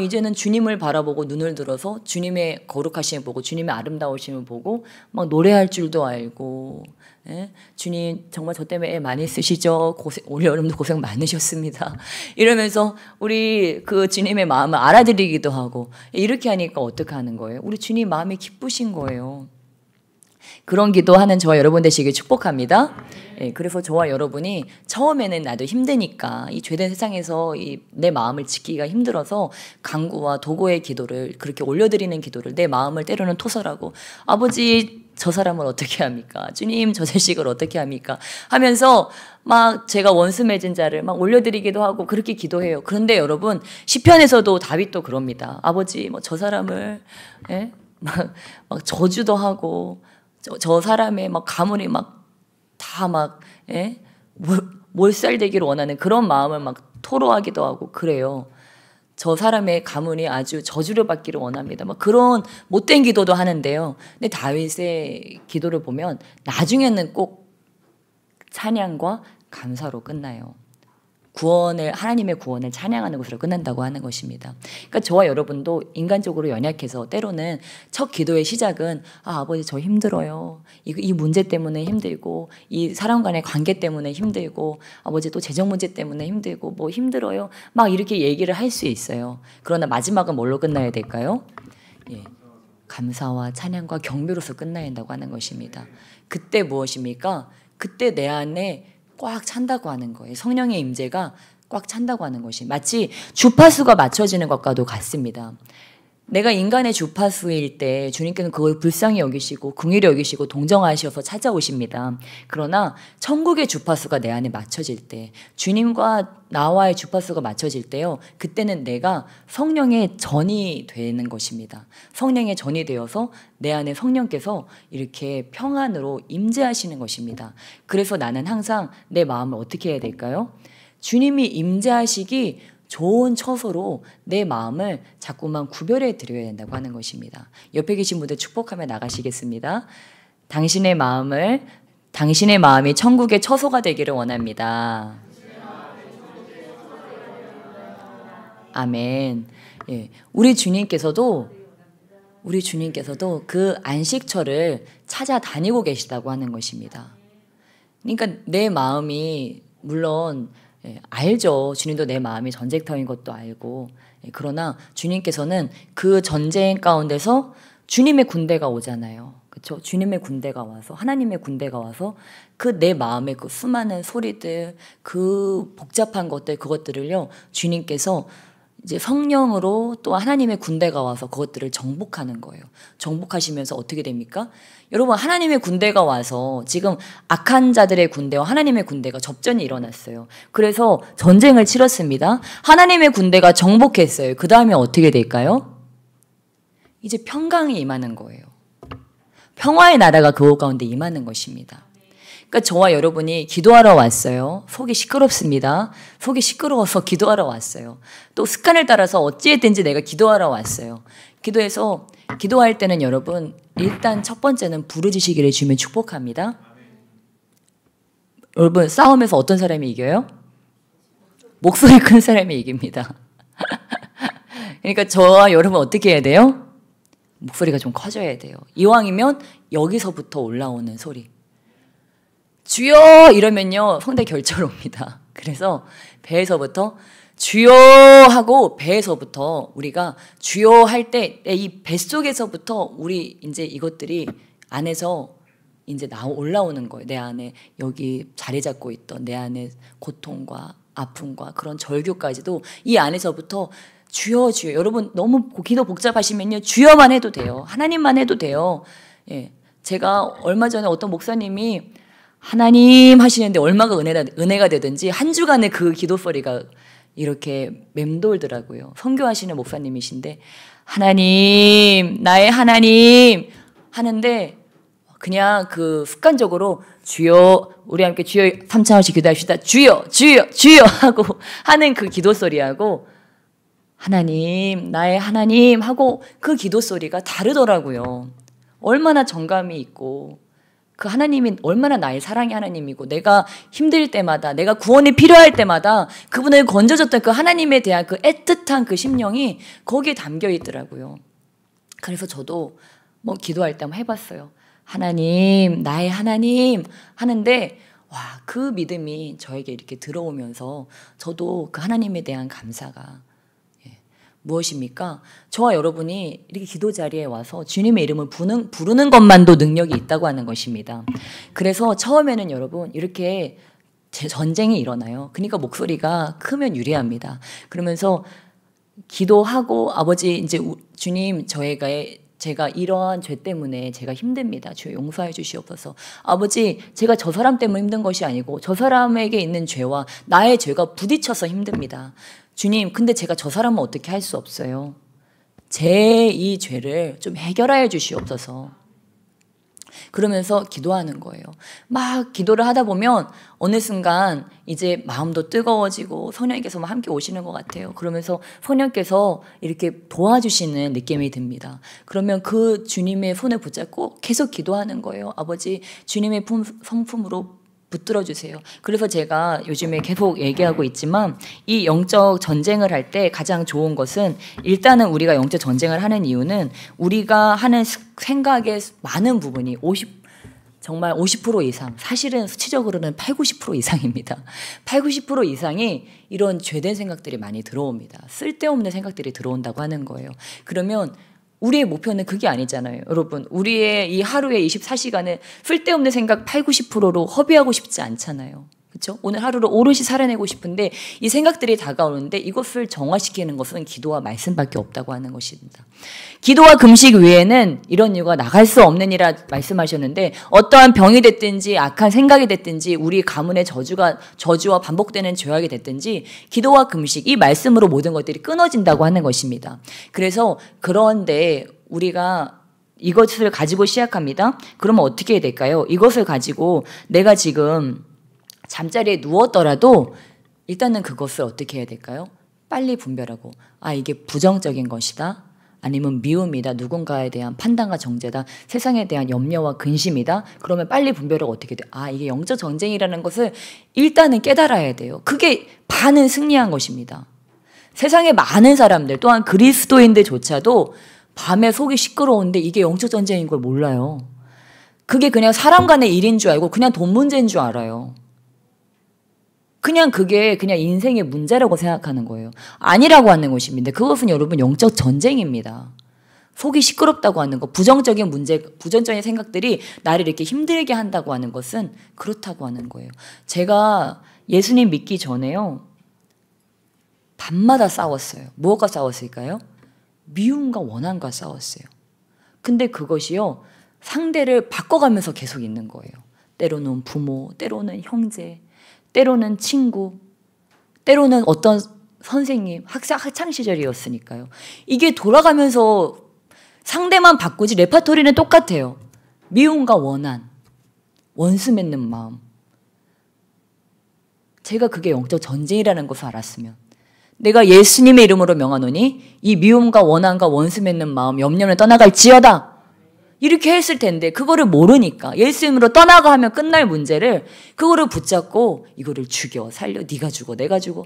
이제는 주님을 바라보고 눈을 들어서 주님의 거룩하심을 보고 주님의 아름다우심을 보고 막 노래할 줄도 알고 주님 정말 저 때문에 애 많이 쓰시죠. 올 여름도 고생 많으셨습니다. 이러면서 우리 그 주님의 마음을 알아들이기도 하고 이렇게 하니까 어떻게 하는 거예요? 우리 주님 마음이 기쁘신 거예요. 그런 기도하는 저와 여러분 되시길 축복합니다. 그래서 저와 여러분이 처음에는 나도 힘드니까 이 죄된 세상에서 내 마음을 지키기가 힘들어서 간구와 도구의 기도를 그렇게 올려드리는 기도를 내 마음을 때로는 토설하고 아버지 저 사람을 어떻게 합니까? 주님 저 자식을 어떻게 합니까? 하면서 막 제가 원수 맺은 자를 막 올려드리기도 하고 그렇게 기도해요. 그런데 여러분 시편에서도 다윗도 그럽니다. 아버지 뭐 저 사람을 막 저주도 하고 저 사람의 막 가문이 막 다 막 몰살되기를 원하는 그런 마음을 막 토로하기도 하고 그래요. 저 사람의 가문이 아주 저주를 받기를 원합니다. 막 그런 못된 기도도 하는데요. 근데 다윗의 기도를 보면 나중에는 꼭 찬양과 감사로 끝나요. 하나님의 구원을 찬양하는 것으로 끝난다고 하는 것입니다. 그러니까 저와 여러분도 인간적으로 연약해서 때로는 첫 기도의 시작은 아버지 저 힘들어요. 이 문제 때문에 힘들고 이 사람 간의 관계 때문에 힘들고 아버지 또 재정 문제 때문에 힘들고 뭐 힘들어요. 막 이렇게 얘기를 할 수 있어요. 그러나 마지막은 뭘로 끝나야 될까요? 감사와 찬양과 경배로서 끝나야 한다고 하는 것입니다. 그때 무엇입니까? 그때 내 안에 꽉 찬다고 하는 거예요. 성령의 임재가 꽉 찬다고 하는 것이 마치 주파수가 맞춰지는 것과도 같습니다. 내가 인간의 주파수일 때 주님께는 그걸 불쌍히 여기시고 긍휼히 여기시고 동정하셔서 찾아오십니다. 그러나 천국의 주파수가 내 안에 맞춰질 때 주님과 나와의 주파수가 맞춰질 때요. 그때는 내가 성령의 전이 되는 것입니다. 성령의 전이 되어서 내 안에 성령께서 이렇게 평안으로 임재하시는 것입니다. 그래서 나는 항상 내 마음을 어떻게 해야 될까요? 주님이 임재하시기 좋은 처소로 내 마음을 자꾸만 구별해 드려야 된다고 하는 것입니다. 옆에 계신 분들 축복하며 나가시겠습니다. 당신의 마음이 천국의 처소가 되기를 원합니다. 아멘. 우리 주님께서도 그 안식처를 찾아다니고 계시다고 하는 것입니다. 그러니까 내 마음이 물론 알죠. 주님도 내 마음이 전쟁터인 것도 알고 그러나 주님께서는 그 전쟁 가운데서 주님의 군대가 오잖아요. 그렇죠? 주님의 군대가 와서 하나님의 군대가 와서 그 내 마음의 그 수많은 소리들 그 복잡한 것들 그것들을요 주님께서 이제 성령으로 또 하나님의 군대가 와서 그것들을 정복하는 거예요. 정복하시면서 어떻게 됩니까? 여러분 하나님의 군대가 와서 지금 악한 자들의 군대와 하나님의 군대가 접전이 일어났어요. 그래서 전쟁을 치렀습니다. 하나님의 군대가 정복했어요. 그 다음에 어떻게 될까요? 이제 평강이 임하는 거예요. 평화의 나라가 그 가운데 임하는 것입니다. 그러니까 저와 여러분이 기도하러 왔어요. 속이 시끄럽습니다. 속이 시끄러워서 기도하러 왔어요. 또 습관을 따라서 어찌했든지 내가 기도하러 왔어요. 기도할 때는 여러분 일단 첫 번째는 부르짖으시기를 주면 축복합니다. 여러분 싸움에서 어떤 사람이 이겨요? 목소리 큰 사람이 이깁니다. 그러니까 저와 여러분 어떻게 해야 돼요? 목소리가 좀 커져야 돼요. 이왕이면 여기서부터 올라오는 소리. 주여 이러면요 성대 결절 옵니다. 그래서 배에서부터 주여 하고 배에서부터 우리가 주여 할 때 이 뱃속에서부터 우리 이제 이것들이 안에서 이제 올라오는 거예요. 내 안에 여기 자리 잡고 있던 내 안에 고통과 아픔과 그런 절규까지도 이 안에서부터 주여 주여. 여러분 너무 기도 복잡하시면요 주여만 해도 돼요. 하나님만 해도 돼요. 제가 얼마 전에 어떤 목사님이 하나님 하시는데 얼마가 은혜가 되든지 한 주간의 그 기도 소리가 이렇게 맴돌더라고요. 선교하시는 목사님이신데 하나님 나의 하나님 하는데 그냥 그 습관적으로 주여, 우리 함께 주여 3차원씩 기도합시다. 주여, 주여, 주여 하고 하는 그 기도 소리하고 하나님, 나의 하나님 하고 그 기도 소리가 다르더라고요. 얼마나 정감이 있고 그 하나님이 얼마나 나의 사랑의 하나님이고 내가 힘들 때마다 내가 구원이 필요할 때마다 그분을 건져줬던 그 하나님에 대한 그 애틋한 그 심령이 거기에 담겨 있더라고요. 그래서 저도 뭐 기도할 때 한번 해봤어요. 하나님, 나의 하나님 하는데 와, 그 믿음이 저에게 이렇게 들어오면서 저도 그 하나님에 대한 감사가 무엇입니까? 저와 여러분이 이렇게 기도 자리에 와서 주님의 이름을 부르는 것만도 능력이 있다고 하는 것입니다. 그래서 처음에는 여러분 이렇게 전쟁이 일어나요. 그러니까 목소리가 크면 유리합니다. 그러면서 기도하고 아버지 이제 주님 제가 이러한 죄 때문에 제가 힘듭니다. 주여 용서해 주시옵소서. 아버지 제가 저 사람 때문에 힘든 것이 아니고 저 사람에게 있는 죄와 나의 죄가 부딪혀서 힘듭니다. 주님, 근데 제가 저 사람은 어떻게 할 수 없어요. 제 이 죄를 좀 해결하여 주시옵소서. 그러면서 기도하는 거예요. 막 기도를 하다 보면 어느 순간 이제 마음도 뜨거워지고 성령님께서 막 함께 오시는 것 같아요. 그러면서 성령께서 이렇게 도와주시는 느낌이 듭니다. 그러면 그 주님의 손을 붙잡고 계속 기도하는 거예요. 아버지, 주님의 성품으로 붙들어 주세요. 그래서 제가 요즘에 계속 얘기하고 있지만 이 영적 전쟁을 할 때 가장 좋은 것은 일단은 우리가 영적 전쟁을 하는 이유는 우리가 하는 생각의 많은 부분이 정말 50% 이상, 사실은 수치적으로는 80, 90% 이상입니다. 80, 90% 이상이 이런 죄된 생각들이 많이 들어옵니다. 쓸데없는 생각들이 들어온다고 하는 거예요. 그러면 우리의 목표는 그게 아니잖아요. 여러분, 우리의 이 하루의 24시간을 쓸데없는 생각 80, 90%로 허비하고 싶지 않잖아요. 그렇죠? 오늘 하루를 오롯이 살아내고 싶은데 이 생각들이 다가오는데 이것을 정화시키는 것은 기도와 말씀밖에 없다고 하는 것입니다. 기도와 금식 외에는 이런 이유가 나갈 수 없느니라 말씀하셨는데 어떠한 병이 됐든지 악한 생각이 됐든지 우리 가문의 저주와 반복되는 죄악이 됐든지 기도와 금식 이 말씀으로 모든 것들이 끊어진다고 하는 것입니다. 그런데 우리가 이것을 가지고 시작합니다. 그러면 어떻게 해야 될까요? 이것을 가지고 내가 지금 잠자리에 누웠더라도 일단은 그것을 어떻게 해야 될까요? 빨리 분별하고 이게 부정적인 것이다. 아니면 미움이다. 누군가에 대한 판단과 정죄다. 세상에 대한 염려와 근심이다. 그러면 빨리 분별을 어떻게 돼? 이게 영적 전쟁이라는 것을 일단은 깨달아야 돼요. 그게 반은 승리한 것입니다. 세상에 많은 사람들 또한 그리스도인들조차도 밤에 속이 시끄러운데 이게 영적 전쟁인 걸 몰라요. 그게 그냥 사람 간의 일인 줄 알고 그냥 돈 문제인 줄 알아요. 그게 그냥 인생의 문제라고 생각하는 거예요. 아니라고 하는 것입니다. 그것은 여러분 영적 전쟁입니다. 속이 시끄럽다고 하는 것, 부정적인 문제, 부정적인 생각들이 나를 이렇게 힘들게 한다고 하는 것은 그렇다고 하는 거예요. 제가 예수님 믿기 전에요. 밤마다 싸웠어요. 무엇과 싸웠을까요? 미움과 원한과 싸웠어요. 근데 그것이요. 상대를 바꿔가면서 계속 있는 거예요. 때로는 부모, 때로는 형제, 때로는 친구, 때로는 어떤 선생님, 학창 시절이었으니까요. 이게 돌아가면서 상대만 바꾸지 레파토리는 똑같아요. 미움과 원한, 원수 맺는 마음. 제가 그게 영적 전쟁이라는 것을 알았으면 내가 예수님의 이름으로 명하노니 이 미움과 원한과 원수 맺는 마음, 염려는 떠나갈지어다. 이렇게 했을 텐데 그거를 모르니까 예수님으로 떠나가 하면 끝날 문제를 그거를 붙잡고 이거를 죽여, 살려, 네가 죽어, 내가 죽어.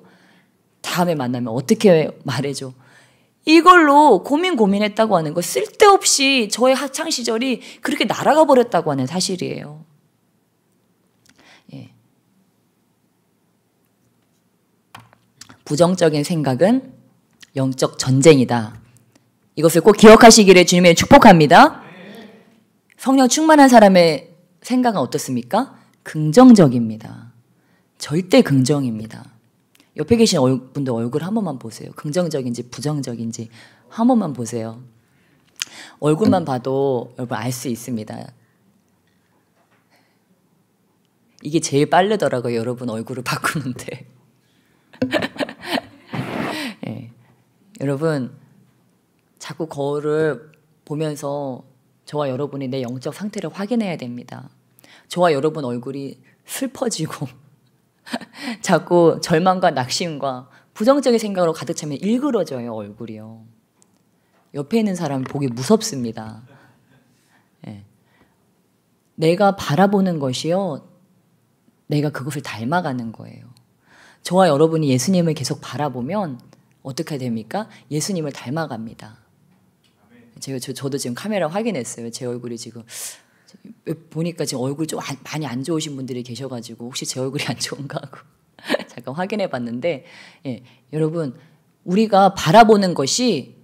다음에 만나면 어떻게 말해줘. 이걸로 고민했다고 하는 거 쓸데없이 저의 학창 시절이 그렇게 날아가 버렸다고 하는 사실이에요. 예. 부정적인 생각은 영적 전쟁이다. 이것을 꼭 기억하시기를 주님의 축복합니다. 성령 충만한 사람의 생각은 어떻습니까? 긍정적입니다. 절대 긍정입니다. 옆에 계신 분들 얼굴 한 번만 보세요. 긍정적인지 부정적인지 한 번만 보세요. 얼굴만 봐도 여러분 알 수 있습니다. 이게 제일 빠르더라고요. 여러분 얼굴을 바꾸는데. 네. 여러분 자꾸 거울을 보면서 저와 여러분이 내 영적 상태를 확인해야 됩니다. 저와 여러분 얼굴이 슬퍼지고 자꾸 절망과 낙심과 부정적인 생각으로 가득 차면 일그러져요, 얼굴이요. 옆에 있는 사람 보기 무섭습니다. 예. 내가 바라보는 것이요, 내가 그것을 닮아가는 거예요. 저와 여러분이 예수님을 계속 바라보면 어떻게 됩니까? 예수님을 닮아갑니다. 저도 지금 카메라 확인했어요. 제 얼굴이 지금 보니까 지금 얼굴 좀 많이 안 좋으신 분들이 계셔가지고 혹시 제 얼굴이 안 좋은가 하고 잠깐 확인해 봤는데, 예, 여러분, 우리가 바라보는 것이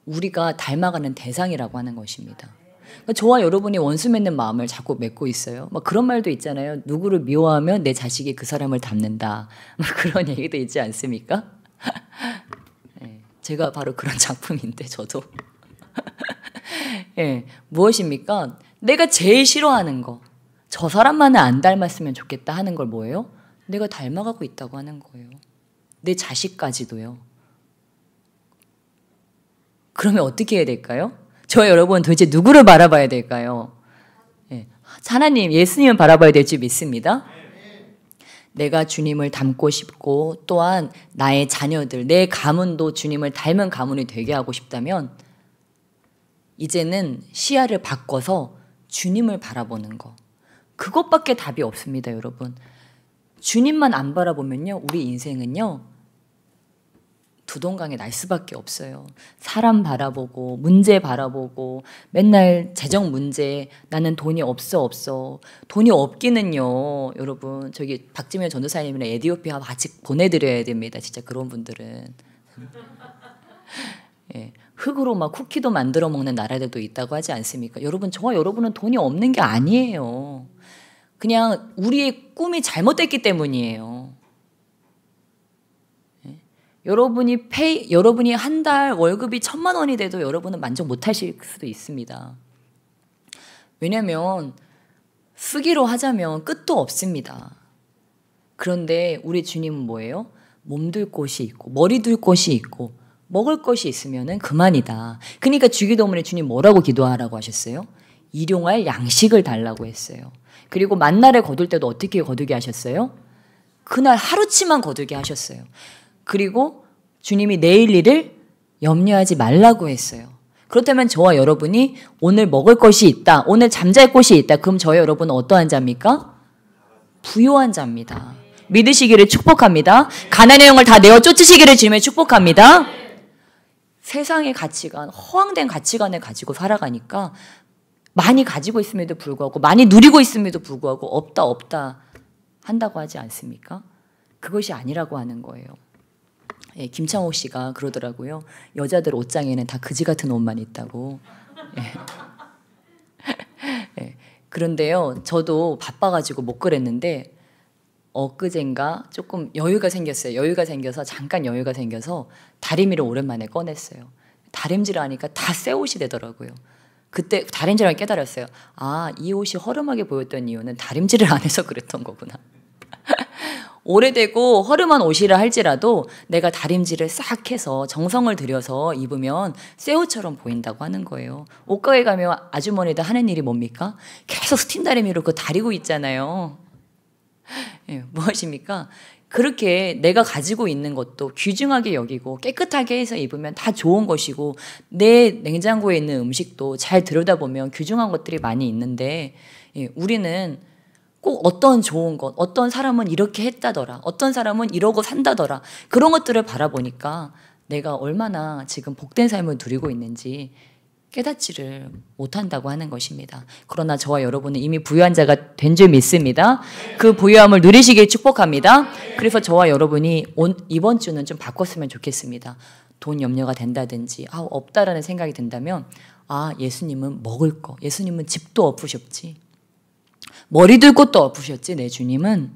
우리가 닮아가는 대상이라고 하는 것입니다. 그러니까 저와 여러분이 원수 맺는 마음을 자꾸 맺고 있어요. 막 그런 말도 있잖아요. 누구를 미워하면 내 자식이 그 사람을 닮는다. 막 그런 얘기도 있지 않습니까? 예, 제가 바로 그런 작품인데 저도. 예, 무엇입니까? 내가 제일 싫어하는 거, 저 사람만은 안 닮았으면 좋겠다 하는 걸 뭐예요? 내가 닮아가고 있다고 하는 거예요. 내 자식까지도요. 그러면 어떻게 해야 될까요? 저 여러분 도대체 누구를 바라봐야 될까요? 예, 하나님, 예수님을 바라봐야 될 줄 믿습니다. 내가 주님을 닮고 싶고 또한 나의 자녀들, 내 가문도 주님을 닮은 가문이 되게 하고 싶다면 이제는 시야를 바꿔서 주님을 바라보는 거. 그것밖에 답이 없습니다, 여러분. 주님만 안 바라보면요, 우리 인생은요, 두동강에 날 수밖에 없어요. 사람 바라보고 문제 바라보고 맨날 재정 문제, 나는 돈이 없어. 돈이 없기는요, 여러분, 저기 박지면 전도사님이랑 에티오피아 같이 보내드려야 됩니다. 진짜 그런 분들은. 예, 흙으로 막 쿠키도 만들어 먹는 나라들도 있다고 하지 않습니까? 여러분, 저와 여러분은 돈이 없는 게 아니에요. 그냥 우리의 꿈이 잘못됐기 때문이에요. 예? 여러분이 한 달 월급이 1,000만 원이 돼도 여러분은 만족 못 하실 수도 있습니다. 왜냐하면 쓰기로 하자면 끝도 없습니다. 그런데 우리 주님은 뭐예요? 몸둘 곳이 있고 머리 둘 곳이 있고 먹을 것이 있으면은 그만이다. 그러니까 주기도문에 주님 뭐라고 기도하라고 하셨어요? 일용할 양식을 달라고 했어요. 그리고 만나를 거둘 때도 어떻게 거두게 하셨어요? 그날 하루치만 거두게 하셨어요. 그리고 주님이 내일 일을 염려하지 말라고 했어요. 그렇다면 저와 여러분이 오늘 먹을 것이 있다, 오늘 잠잘 곳이 있다, 그럼 저와 여러분은 어떠한 자입니까? 부요한 자입니다. 믿으시기를 축복합니다. 가난의 영을 다 내어 쫓으시기를 주님의 축복합니다. 세상의 가치관, 허황된 가치관을 가지고 살아가니까 많이 가지고 있음에도 불구하고, 많이 누리고 있음에도 불구하고 없다 한다고 하지 않습니까? 그것이 아니라고 하는 거예요. 예, 김창옥 씨가 그러더라고요. 여자들 옷장에는 다 그지 같은 옷만 있다고. 예. 예. 그런데요, 저도 바빠가지고 못 그랬는데 엊그젠가 조금 여유가 생겼어요. 잠깐 여유가 생겨서 다리미를 오랜만에 꺼냈어요. 다림질을 하니까 다 새 옷이 되더라고요. 그때 다림질을 깨달았어요. 아, 이 옷이 허름하게 보였던 이유는 다림질을 안 해서 그랬던 거구나. 오래되고 허름한 옷이라 할지라도 내가 다림질을 싹 해서 정성을 들여서 입으면 새 옷처럼 보인다고 하는 거예요. 옷가게 가면 아주머니들 하는 일이 뭡니까? 계속 스팀 다리미로 그거 다리고 있잖아요. 예, 무엇입니까? 그렇게 내가 가지고 있는 것도 귀중하게 여기고 깨끗하게 해서 입으면 다 좋은 것이고, 내 냉장고에 있는 음식도 잘 들여다보면 귀중한 것들이 많이 있는데, 예, 우리는 꼭 어떤 좋은 것, 어떤 사람은 이렇게 했다더라, 어떤 사람은 이러고 산다더라, 그런 것들을 바라보니까 내가 얼마나 지금 복된 삶을 누리고 있는지 깨닫지를 못한다고 하는 것입니다. 그러나 저와 여러분은 이미 부유한 자가 된 줄 믿습니다. 그 부유함을 누리시길 축복합니다. 그래서 저와 여러분이 이번 주는 좀 바꿨으면 좋겠습니다. 돈 염려가 된다든지 없다라는 생각이 든다면, 예수님은 먹을 거, 예수님은 집도 엎으셨지, 머리 둘 곳도 엎으셨지, 내 주님은.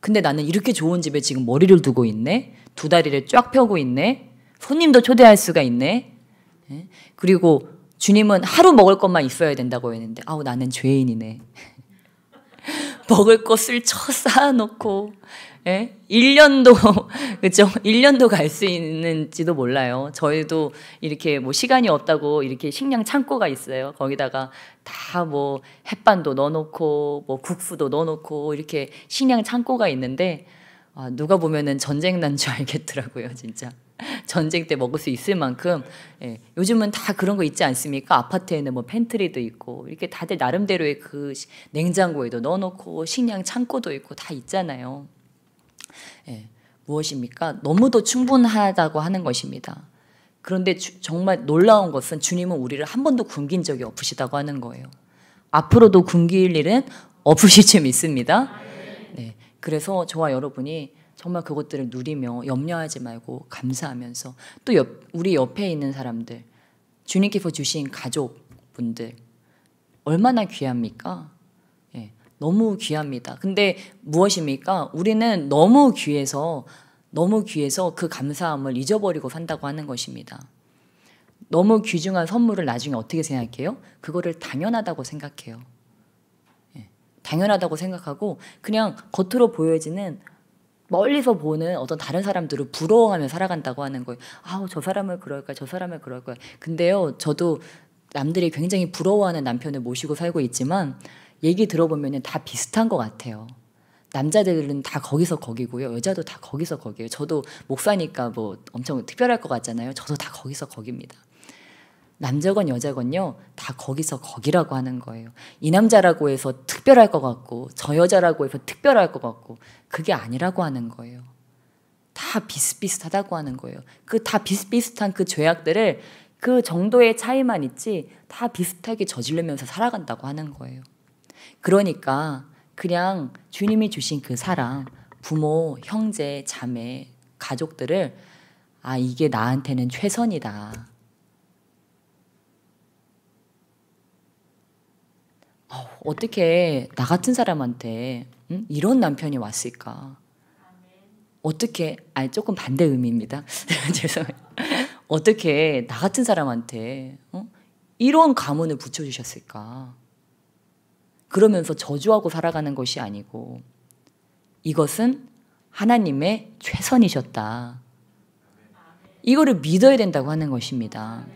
근데 나는 이렇게 좋은 집에 지금 머리를 두고 있네, 두 다리를 쫙 펴고 있네, 손님도 초대할 수가 있네. 그리고 주님은 하루 먹을 것만 있어야 된다고 했는데 나는 죄인이네. 먹을 것을 쳐 쌓아놓고, 예? 1년도, 그죠? 1년도 갈 수 있는지도 몰라요. 저희도 이렇게 뭐 시간이 없다고 이렇게 식량 창고가 있어요. 거기다가 다 뭐 햇반도 넣어놓고, 뭐 국수도 넣어놓고, 이렇게 식량 창고가 있는데, 아, 누가 보면은 전쟁 난 줄 알겠더라고요, 진짜. 전쟁 때 먹을 수 있을 만큼. 예, 요즘은 다 그런 거 있지 않습니까? 아파트에는 뭐 팬트리도 있고 이렇게 다들 나름대로의 그 냉장고에도 넣어놓고 식량 창고도 있고 다 있잖아요. 예, 무엇입니까? 너무도 충분하다고 하는 것입니다. 그런데 정말 놀라운 것은 주님은 우리를 한 번도 굶긴 적이 없으시다고 하는 거예요. 앞으로도 굶길 일은 없으실 줄 믿습니다. 네, 그래서 저와 여러분이 정말 그것들을 누리며 염려하지 말고 감사하면서 또 우리 옆에 있는 사람들, 주님께서 주신 가족분들 얼마나 귀합니까? 예, 너무 귀합니다. 근데 무엇입니까? 우리는 너무 귀해서 그 감사함을 잊어버리고 산다고 하는 것입니다. 너무 귀중한 선물을 나중에 어떻게 생각해요? 그거를 당연하다고 생각해요. 예, 당연하다고 생각하고 그냥 겉으로 보여지는 멀리서 보는 어떤 다른 사람들을 부러워하며 살아간다고 하는 거예요. 아우, 저 사람을 그럴 거야, 저 사람을 그럴 거야. 근데요, 저도 남들이 굉장히 부러워하는 남편을 모시고 살고 있지만 얘기 들어보면 다 비슷한 것 같아요. 남자들은 다 거기서 거기고요. 여자도 다 거기서 거기예요. 저도 목사니까 뭐 엄청 특별할 것 같잖아요. 저도 다 거기서 거기입니다. 남자건 여자건요, 다 거기서 거기라고 하는 거예요. 이 남자라고 해서 특별할 것 같고 저 여자라고 해서 특별할 것 같고 그게 아니라고 하는 거예요. 다 비슷비슷하다고 하는 거예요. 그 다 비슷비슷한 그 죄악들을 그 정도의 차이만 있지 다 비슷하게 저지르면서 살아간다고 하는 거예요. 그러니까 그냥 주님이 주신 그 사랑, 부모, 형제, 자매, 가족들을 아, 이게 나한테는 최선이다. 어떻게 나 같은 사람한테 이런 남편이 왔을까? 어떻게, 아니 조금 반대 의미입니다. 죄송해요. 어떻게 나 같은 사람한테 이런 가문을 붙여주셨을까? 그러면서 저주하고 살아가는 것이 아니고 이것은 하나님의 최선이셨다. 이거를 믿어야 된다고 하는 것입니다.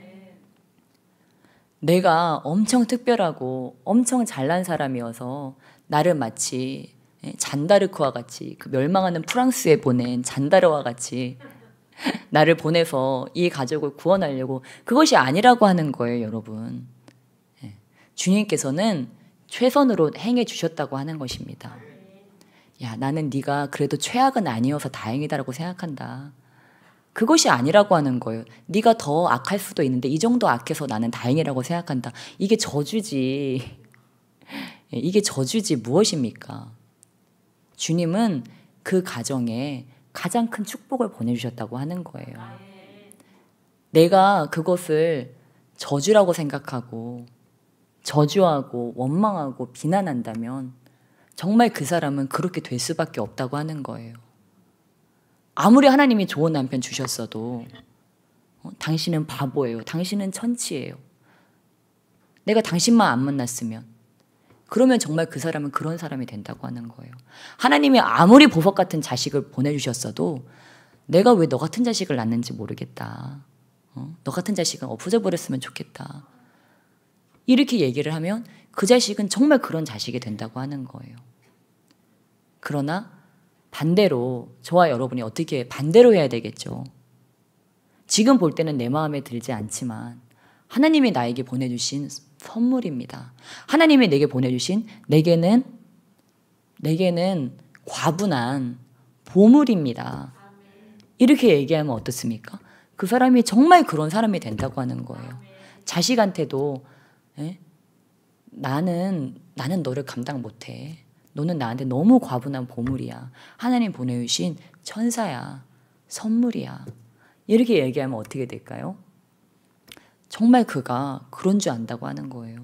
내가 엄청 특별하고 엄청 잘난 사람이어서 나를 마치 잔다르크와 같이 그 멸망하는 프랑스에 보낸 잔다르와 같이 나를 보내서 이 가족을 구원하려고 그것이 아니라고 하는 거예요, 여러분. 주님께서는 최선으로 행해 주셨다고 하는 것입니다. 야, 나는 네가 그래도 최악은 아니어서 다행이다라고 생각한다. 그것이 아니라고 하는 거예요. 네가 더 악할 수도 있는데 이 정도 악해서 나는 다행이라고 생각한다. 이게 저주지. 이게 저주지 무엇입니까? 주님은 그 가정에 가장 큰 축복을 보내주셨다고 하는 거예요. 내가 그것을 저주라고 생각하고 저주하고 원망하고 비난한다면 정말 그 사람은 그렇게 될 수밖에 없다고 하는 거예요. 아무리 하나님이 좋은 남편 주셨어도 당신은 바보예요. 당신은 천치예요. 내가 당신만 안 만났으면 그러면 정말 그 사람은 그런 사람이 된다고 하는 거예요. 하나님이 아무리 보석 같은 자식을 보내주셨어도 내가 왜 너 같은 자식을 낳는지 모르겠다. 너 같은 자식은 없어져 버렸으면 좋겠다. 이렇게 얘기를 하면 그 자식은 정말 그런 자식이 된다고 하는 거예요. 그러나 반대로 저와 여러분이 어떻게 반대로 해야 되겠죠. 지금 볼 때는 내 마음에 들지 않지만 하나님이 나에게 보내주신 선물입니다. 하나님이 내게 보내주신 내게는 과분한 보물입니다. 이렇게 얘기하면 어떻습니까? 그 사람이 정말 그런 사람이 된다고 하는 거예요. 자식한테도 나는 너를 감당 못해. 너는 나한테 너무 과분한 보물이야. 하나님 보내주신 천사야. 선물이야. 이렇게 얘기하면 어떻게 될까요? 정말 그가 그런 줄 안다고 하는 거예요.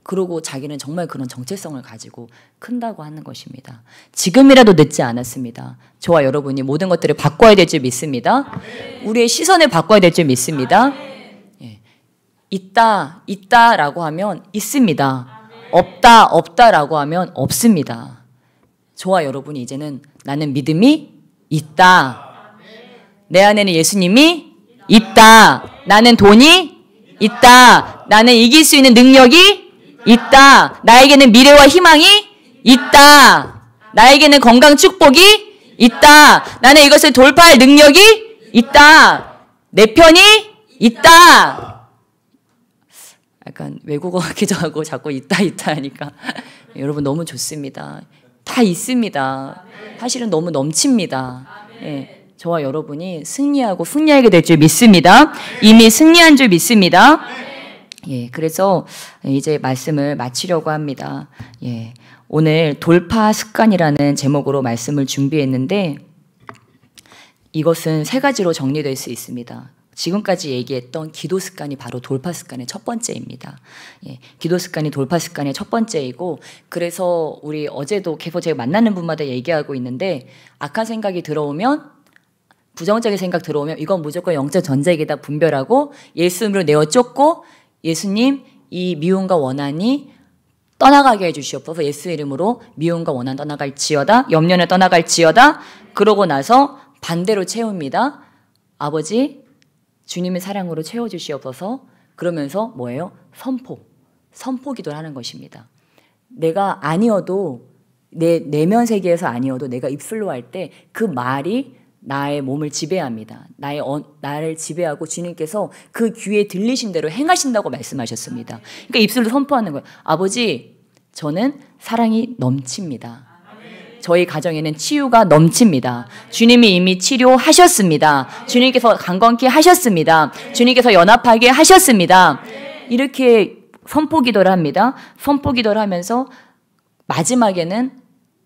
그러고 자기는 정말 그런 정체성을 가지고 큰다고 하는 것입니다. 지금이라도 늦지 않았습니다. 저와 여러분이 모든 것들을 바꿔야 될 줄 믿습니다. 우리의 시선을 바꿔야 될 줄 믿습니다. 있다라고 하면 있습니다. 없다라고 하면 없습니다. 저와 여러분이 이제는 나는 믿음이 있다. 내 안에는 예수님이 있다. 나는 돈이 있다. 나는 이길 수 있는 능력이 있다. 나에게는 미래와 희망이 있다. 나에게는 건강 축복이 있다. 나는 이것을 돌파할 능력이 있다. 내 편이 있다. 약간 외국어 같기도 하고 자꾸 있다 하니까 여러분 너무 좋습니다. 다 있습니다. 사실은 너무 넘칩니다. 예, 저와 여러분이 승리하고 승리하게 될 줄 믿습니다. 이미 승리한 줄 믿습니다. 예, 그래서 이제 말씀을 마치려고 합니다. 예, 오늘 돌파 습관이라는 제목으로 말씀을 준비했는데 이것은 세 가지로 정리될 수 있습니다. 지금까지 얘기했던 기도 습관이 바로 돌파 습관의 첫 번째입니다. 예, 기도 습관이 돌파 습관의 첫 번째이고, 그래서 우리 어제도 계속 제가 만나는 분마다 얘기하고 있는데, 악한 생각이 들어오면, 부정적인 생각 들어오면 이건 무조건 영적 전쟁이다 분별하고 예수님으로 내어 쫓고, 예수님 이 미움과 원한이 떠나가게 해주시옵소서. 예수 이름으로 미움과 원한 떠나갈지어다. 염려는 떠나갈지어다. 그러고 나서 반대로 채웁니다. 아버지 주님의 사랑으로 채워주시옵소서. 그러면서 뭐예요? 선포 기도를 하는 것입니다. 내가 아니어도 내 내면 세계에서 아니어도 내가 입술로 할 때 그 말이 나의 몸을 지배합니다. 나를 지배하고 주님께서 그 귀에 들리신 대로 행하신다고 말씀하셨습니다. 그러니까 입술로 선포하는 거예요. 아버지, 저는 사랑이 넘칩니다. 저희 가정에는 치유가 넘칩니다. 주님이 이미 치료하셨습니다. 주님께서 강건케 하셨습니다. 주님께서 연합하게 하셨습니다. 이렇게 선포 기도를 합니다. 선포 기도를 하면서 마지막에는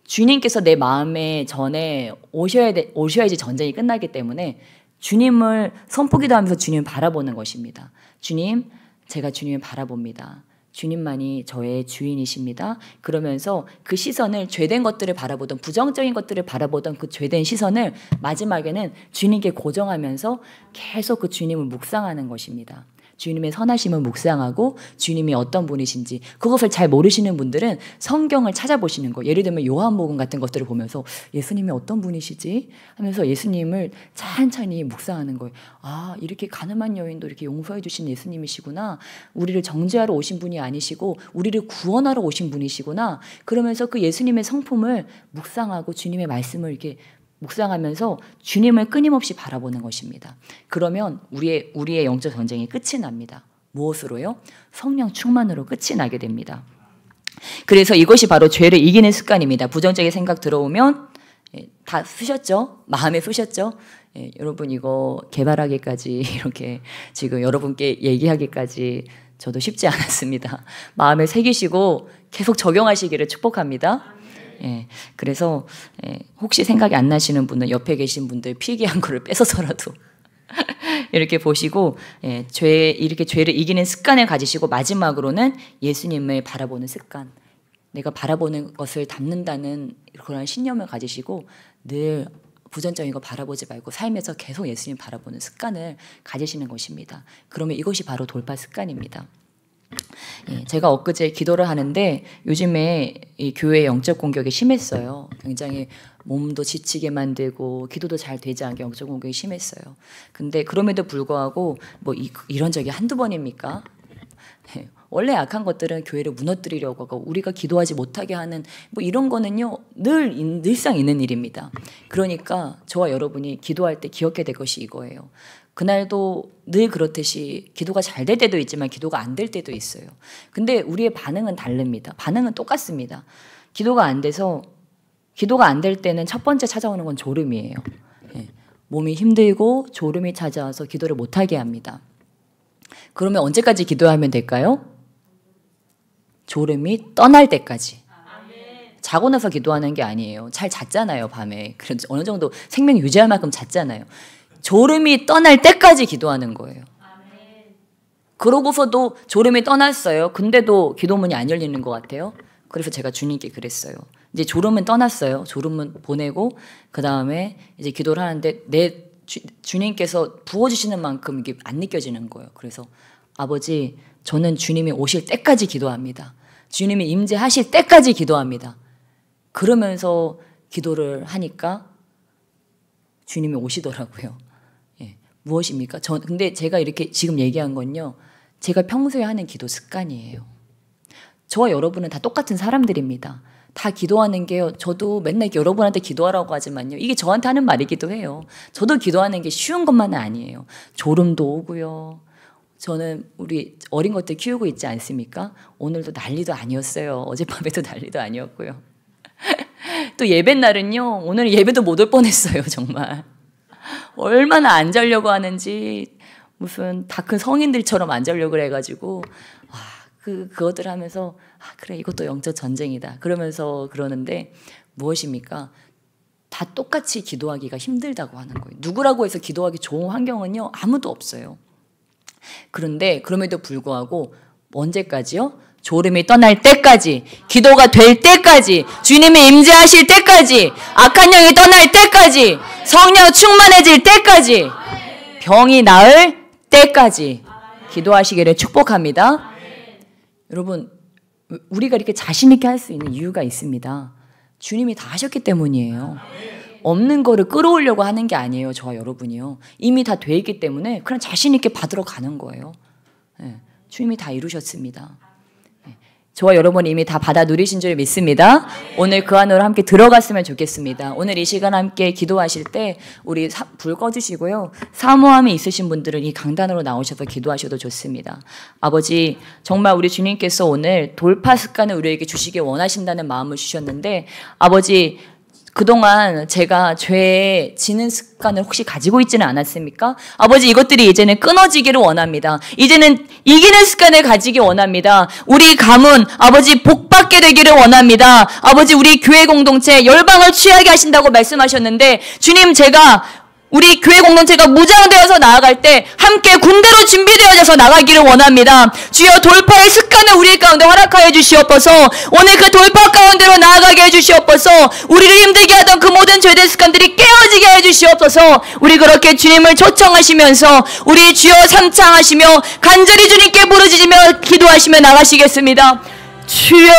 주님께서 내 마음에 전에 오셔야지 전쟁이 끝나기 때문에 주님을 선포 기도하면서 주님을 바라보는 것입니다. 주님, 제가 주님을 바라봅니다. 주님만이 저의 주인이십니다. 그러면서 그 시선을 죄된 것들을 바라보던, 부정적인 것들을 바라보던 그 죄된 시선을 마지막에는 주님께 고정하면서 계속 그 주님을 묵상하는 것입니다. 주님의 선하심을 묵상하고 주님이 어떤 분이신지, 그것을 잘 모르시는 분들은 성경을 찾아보시는 거예요. 예를 들면 요한복음 같은 것들을 보면서 예수님이 어떤 분이시지? 하면서 예수님을 찬찬히 묵상하는 거예요. 아, 이렇게 가늠한 여인도 이렇게 용서해 주신 예수님이시구나. 우리를 정죄하러 오신 분이 아니시고 우리를 구원하러 오신 분이시구나. 그러면서 그 예수님의 성품을 묵상하고 주님의 말씀을 이렇게 묵상하면서 주님을 끊임없이 바라보는 것입니다. 그러면 우리의 영적 전쟁이 끝이 납니다. 무엇으로요? 성령 충만으로 끝이 나게 됩니다. 그래서 이것이 바로 죄를 이기는 습관입니다. 부정적인 생각 들어오면 다 쓰셨죠? 마음에 쓰셨죠? 여러분 이거 개발하기까지 이렇게 지금 여러분께 얘기하기까지 저도 쉽지 않았습니다. 마음에 새기시고 계속 적용하시기를 축복합니다. 그래서 혹시 생각이 안 나시는 분은 옆에 계신 분들 필기한 거를 뺏어서라도 이렇게 보시고 이렇게 죄를 이기는 습관을 가지시고, 마지막으로는 예수님을 바라보는 습관, 내가 바라보는 것을 담는다는 그런 신념을 가지시고 늘 부정적인 거 바라보지 말고 삶에서 계속 예수님 바라보는 습관을 가지시는 것입니다. 그러면 이것이 바로 돌파 습관입니다. 제가 엊그제 기도를 하는데 요즘에 이 교회 영적 공격이 심했어요. 굉장히 몸도 지치게 만들고 기도도 잘 되지 않게 영적 공격이 심했어요. 근데 그럼에도 불구하고 뭐 이런 적이 한두 번입니까? 원래 악한 것들은 교회를 무너뜨리려고 하고 우리가 기도하지 못하게 하는 뭐 이런 거는요 늘상 있는 일입니다. 그러니까 저와 여러분이 기도할 때 기억해야 될 것이 이거예요. 그날도 늘 그렇듯이 기도가 잘 될 때도 있지만 기도가 안 될 때도 있어요. 근데 우리의 반응은 다릅니다. 반응은 똑같습니다. 기도가 안 될 때는 첫 번째 찾아오는 건 졸음이에요. 몸이 힘들고 졸음이 찾아와서 기도를 못하게 합니다. 그러면 언제까지 기도하면 될까요? 졸음이 떠날 때까지. 자고 나서 기도하는 게 아니에요. 잘 잤잖아요, 밤에. 그래서 어느 정도 생명 유지할 만큼 잤잖아요. 졸음이 떠날 때까지 기도하는 거예요. 그러고서도 졸음이 떠났어요. 근데도 기도문이 안 열리는 것 같아요. 그래서 제가 주님께 그랬어요. 이제 졸음은 떠났어요. 졸음은 보내고 그 다음에 이제 기도를 하는데 주님께서 부어주시는 만큼 이게 안 느껴지는 거예요. 그래서 아버지, 저는 주님이 오실 때까지 기도합니다. 주님이 임재하실 때까지 기도합니다. 그러면서 기도를 하니까 주님이 오시더라고요. 예, 무엇입니까? 근데 제가 이렇게 지금 얘기한 건요, 제가 평소에 하는 기도 습관이에요. 저와 여러분은 다 똑같은 사람들입니다. 다 기도하는 게요, 저도 맨날 여러분한테 기도하라고 하지만요, 이게 저한테 하는 말이기도 해요. 저도 기도하는 게 쉬운 것만은 아니에요. 졸음도 오고요. 저는 우리 어린 것들 키우고 있지 않습니까? 오늘도 난리도 아니었어요. 어젯밤에도 난리도 아니었고요. 또 예배 날은요, 오늘 예배도 못 올 뻔했어요. 정말 얼마나 안 자려고 하는지, 무슨 다 큰 성인들처럼 안 자려고 해가지고 그것들 하면서 그래, 이것도 영적 전쟁이다 그러면서 그러는데, 무엇입니까? 다 똑같이 기도하기가 힘들다고 하는 거예요. 누구라고 해서 기도하기 좋은 환경은요, 아무도 없어요. 그런데 그럼에도 불구하고 언제까지요? 졸음이 떠날 때까지, 기도가 될 때까지, 주님이 임재하실 때까지, 악한 영이 떠날 때까지, 성령 충만해질 때까지, 병이 나을 때까지 기도하시기를 축복합니다. 여러분, 우리가 이렇게 자신 있게 할 수 있는 이유가 있습니다. 주님이 다 하셨기 때문이에요. 없는 거를 끌어오려고 하는 게 아니에요. 저와 여러분이요, 이미 다 돼 있기 때문에 그냥 자신 있게 받으러 가는 거예요. 네, 주님이 다 이루셨습니다. 저와 여러분이 이미 다 받아 누리신 줄 믿습니다. 오늘 그 안으로 함께 들어갔으면 좋겠습니다. 오늘 이 시간 함께 기도하실 때 우리 불 꺼주시고요, 사모함이 있으신 분들은 이 강단으로 나오셔서 기도하셔도 좋습니다. 아버지, 정말 우리 주님께서 오늘 돌파 습관을 우리에게 주시기 원하신다는 마음을 주셨는데, 아버지, 그동안 제가 죄에 지는 습관을 혹시 가지고 있지는 않았습니까? 아버지, 이것들이 이제는 끊어지기를 원합니다. 이제는 이기는 습관을 가지기 원합니다. 우리 가문, 아버지, 복받게 되기를 원합니다. 아버지, 우리 교회 공동체 열방을 취하게 하신다고 말씀하셨는데, 주님, 우리 교회 공동체가 무장되어서 나아갈 때 함께 군대로 준비되어져서 나가기를 원합니다. 주여, 돌파의 습관을 우리 가운데 허락하여 주시옵소서. 오늘 그 돌파 가운데로 나아가게 해주시옵소서. 우리를 힘들게 하던 그 모든 죄된 습관들이 깨어지게 해주시옵소서. 우리 그렇게 주님을 초청하시면서 우리 주여 삼창하시며 간절히 주님께 부르짖으며 기도하시며 나가시겠습니다. 주여,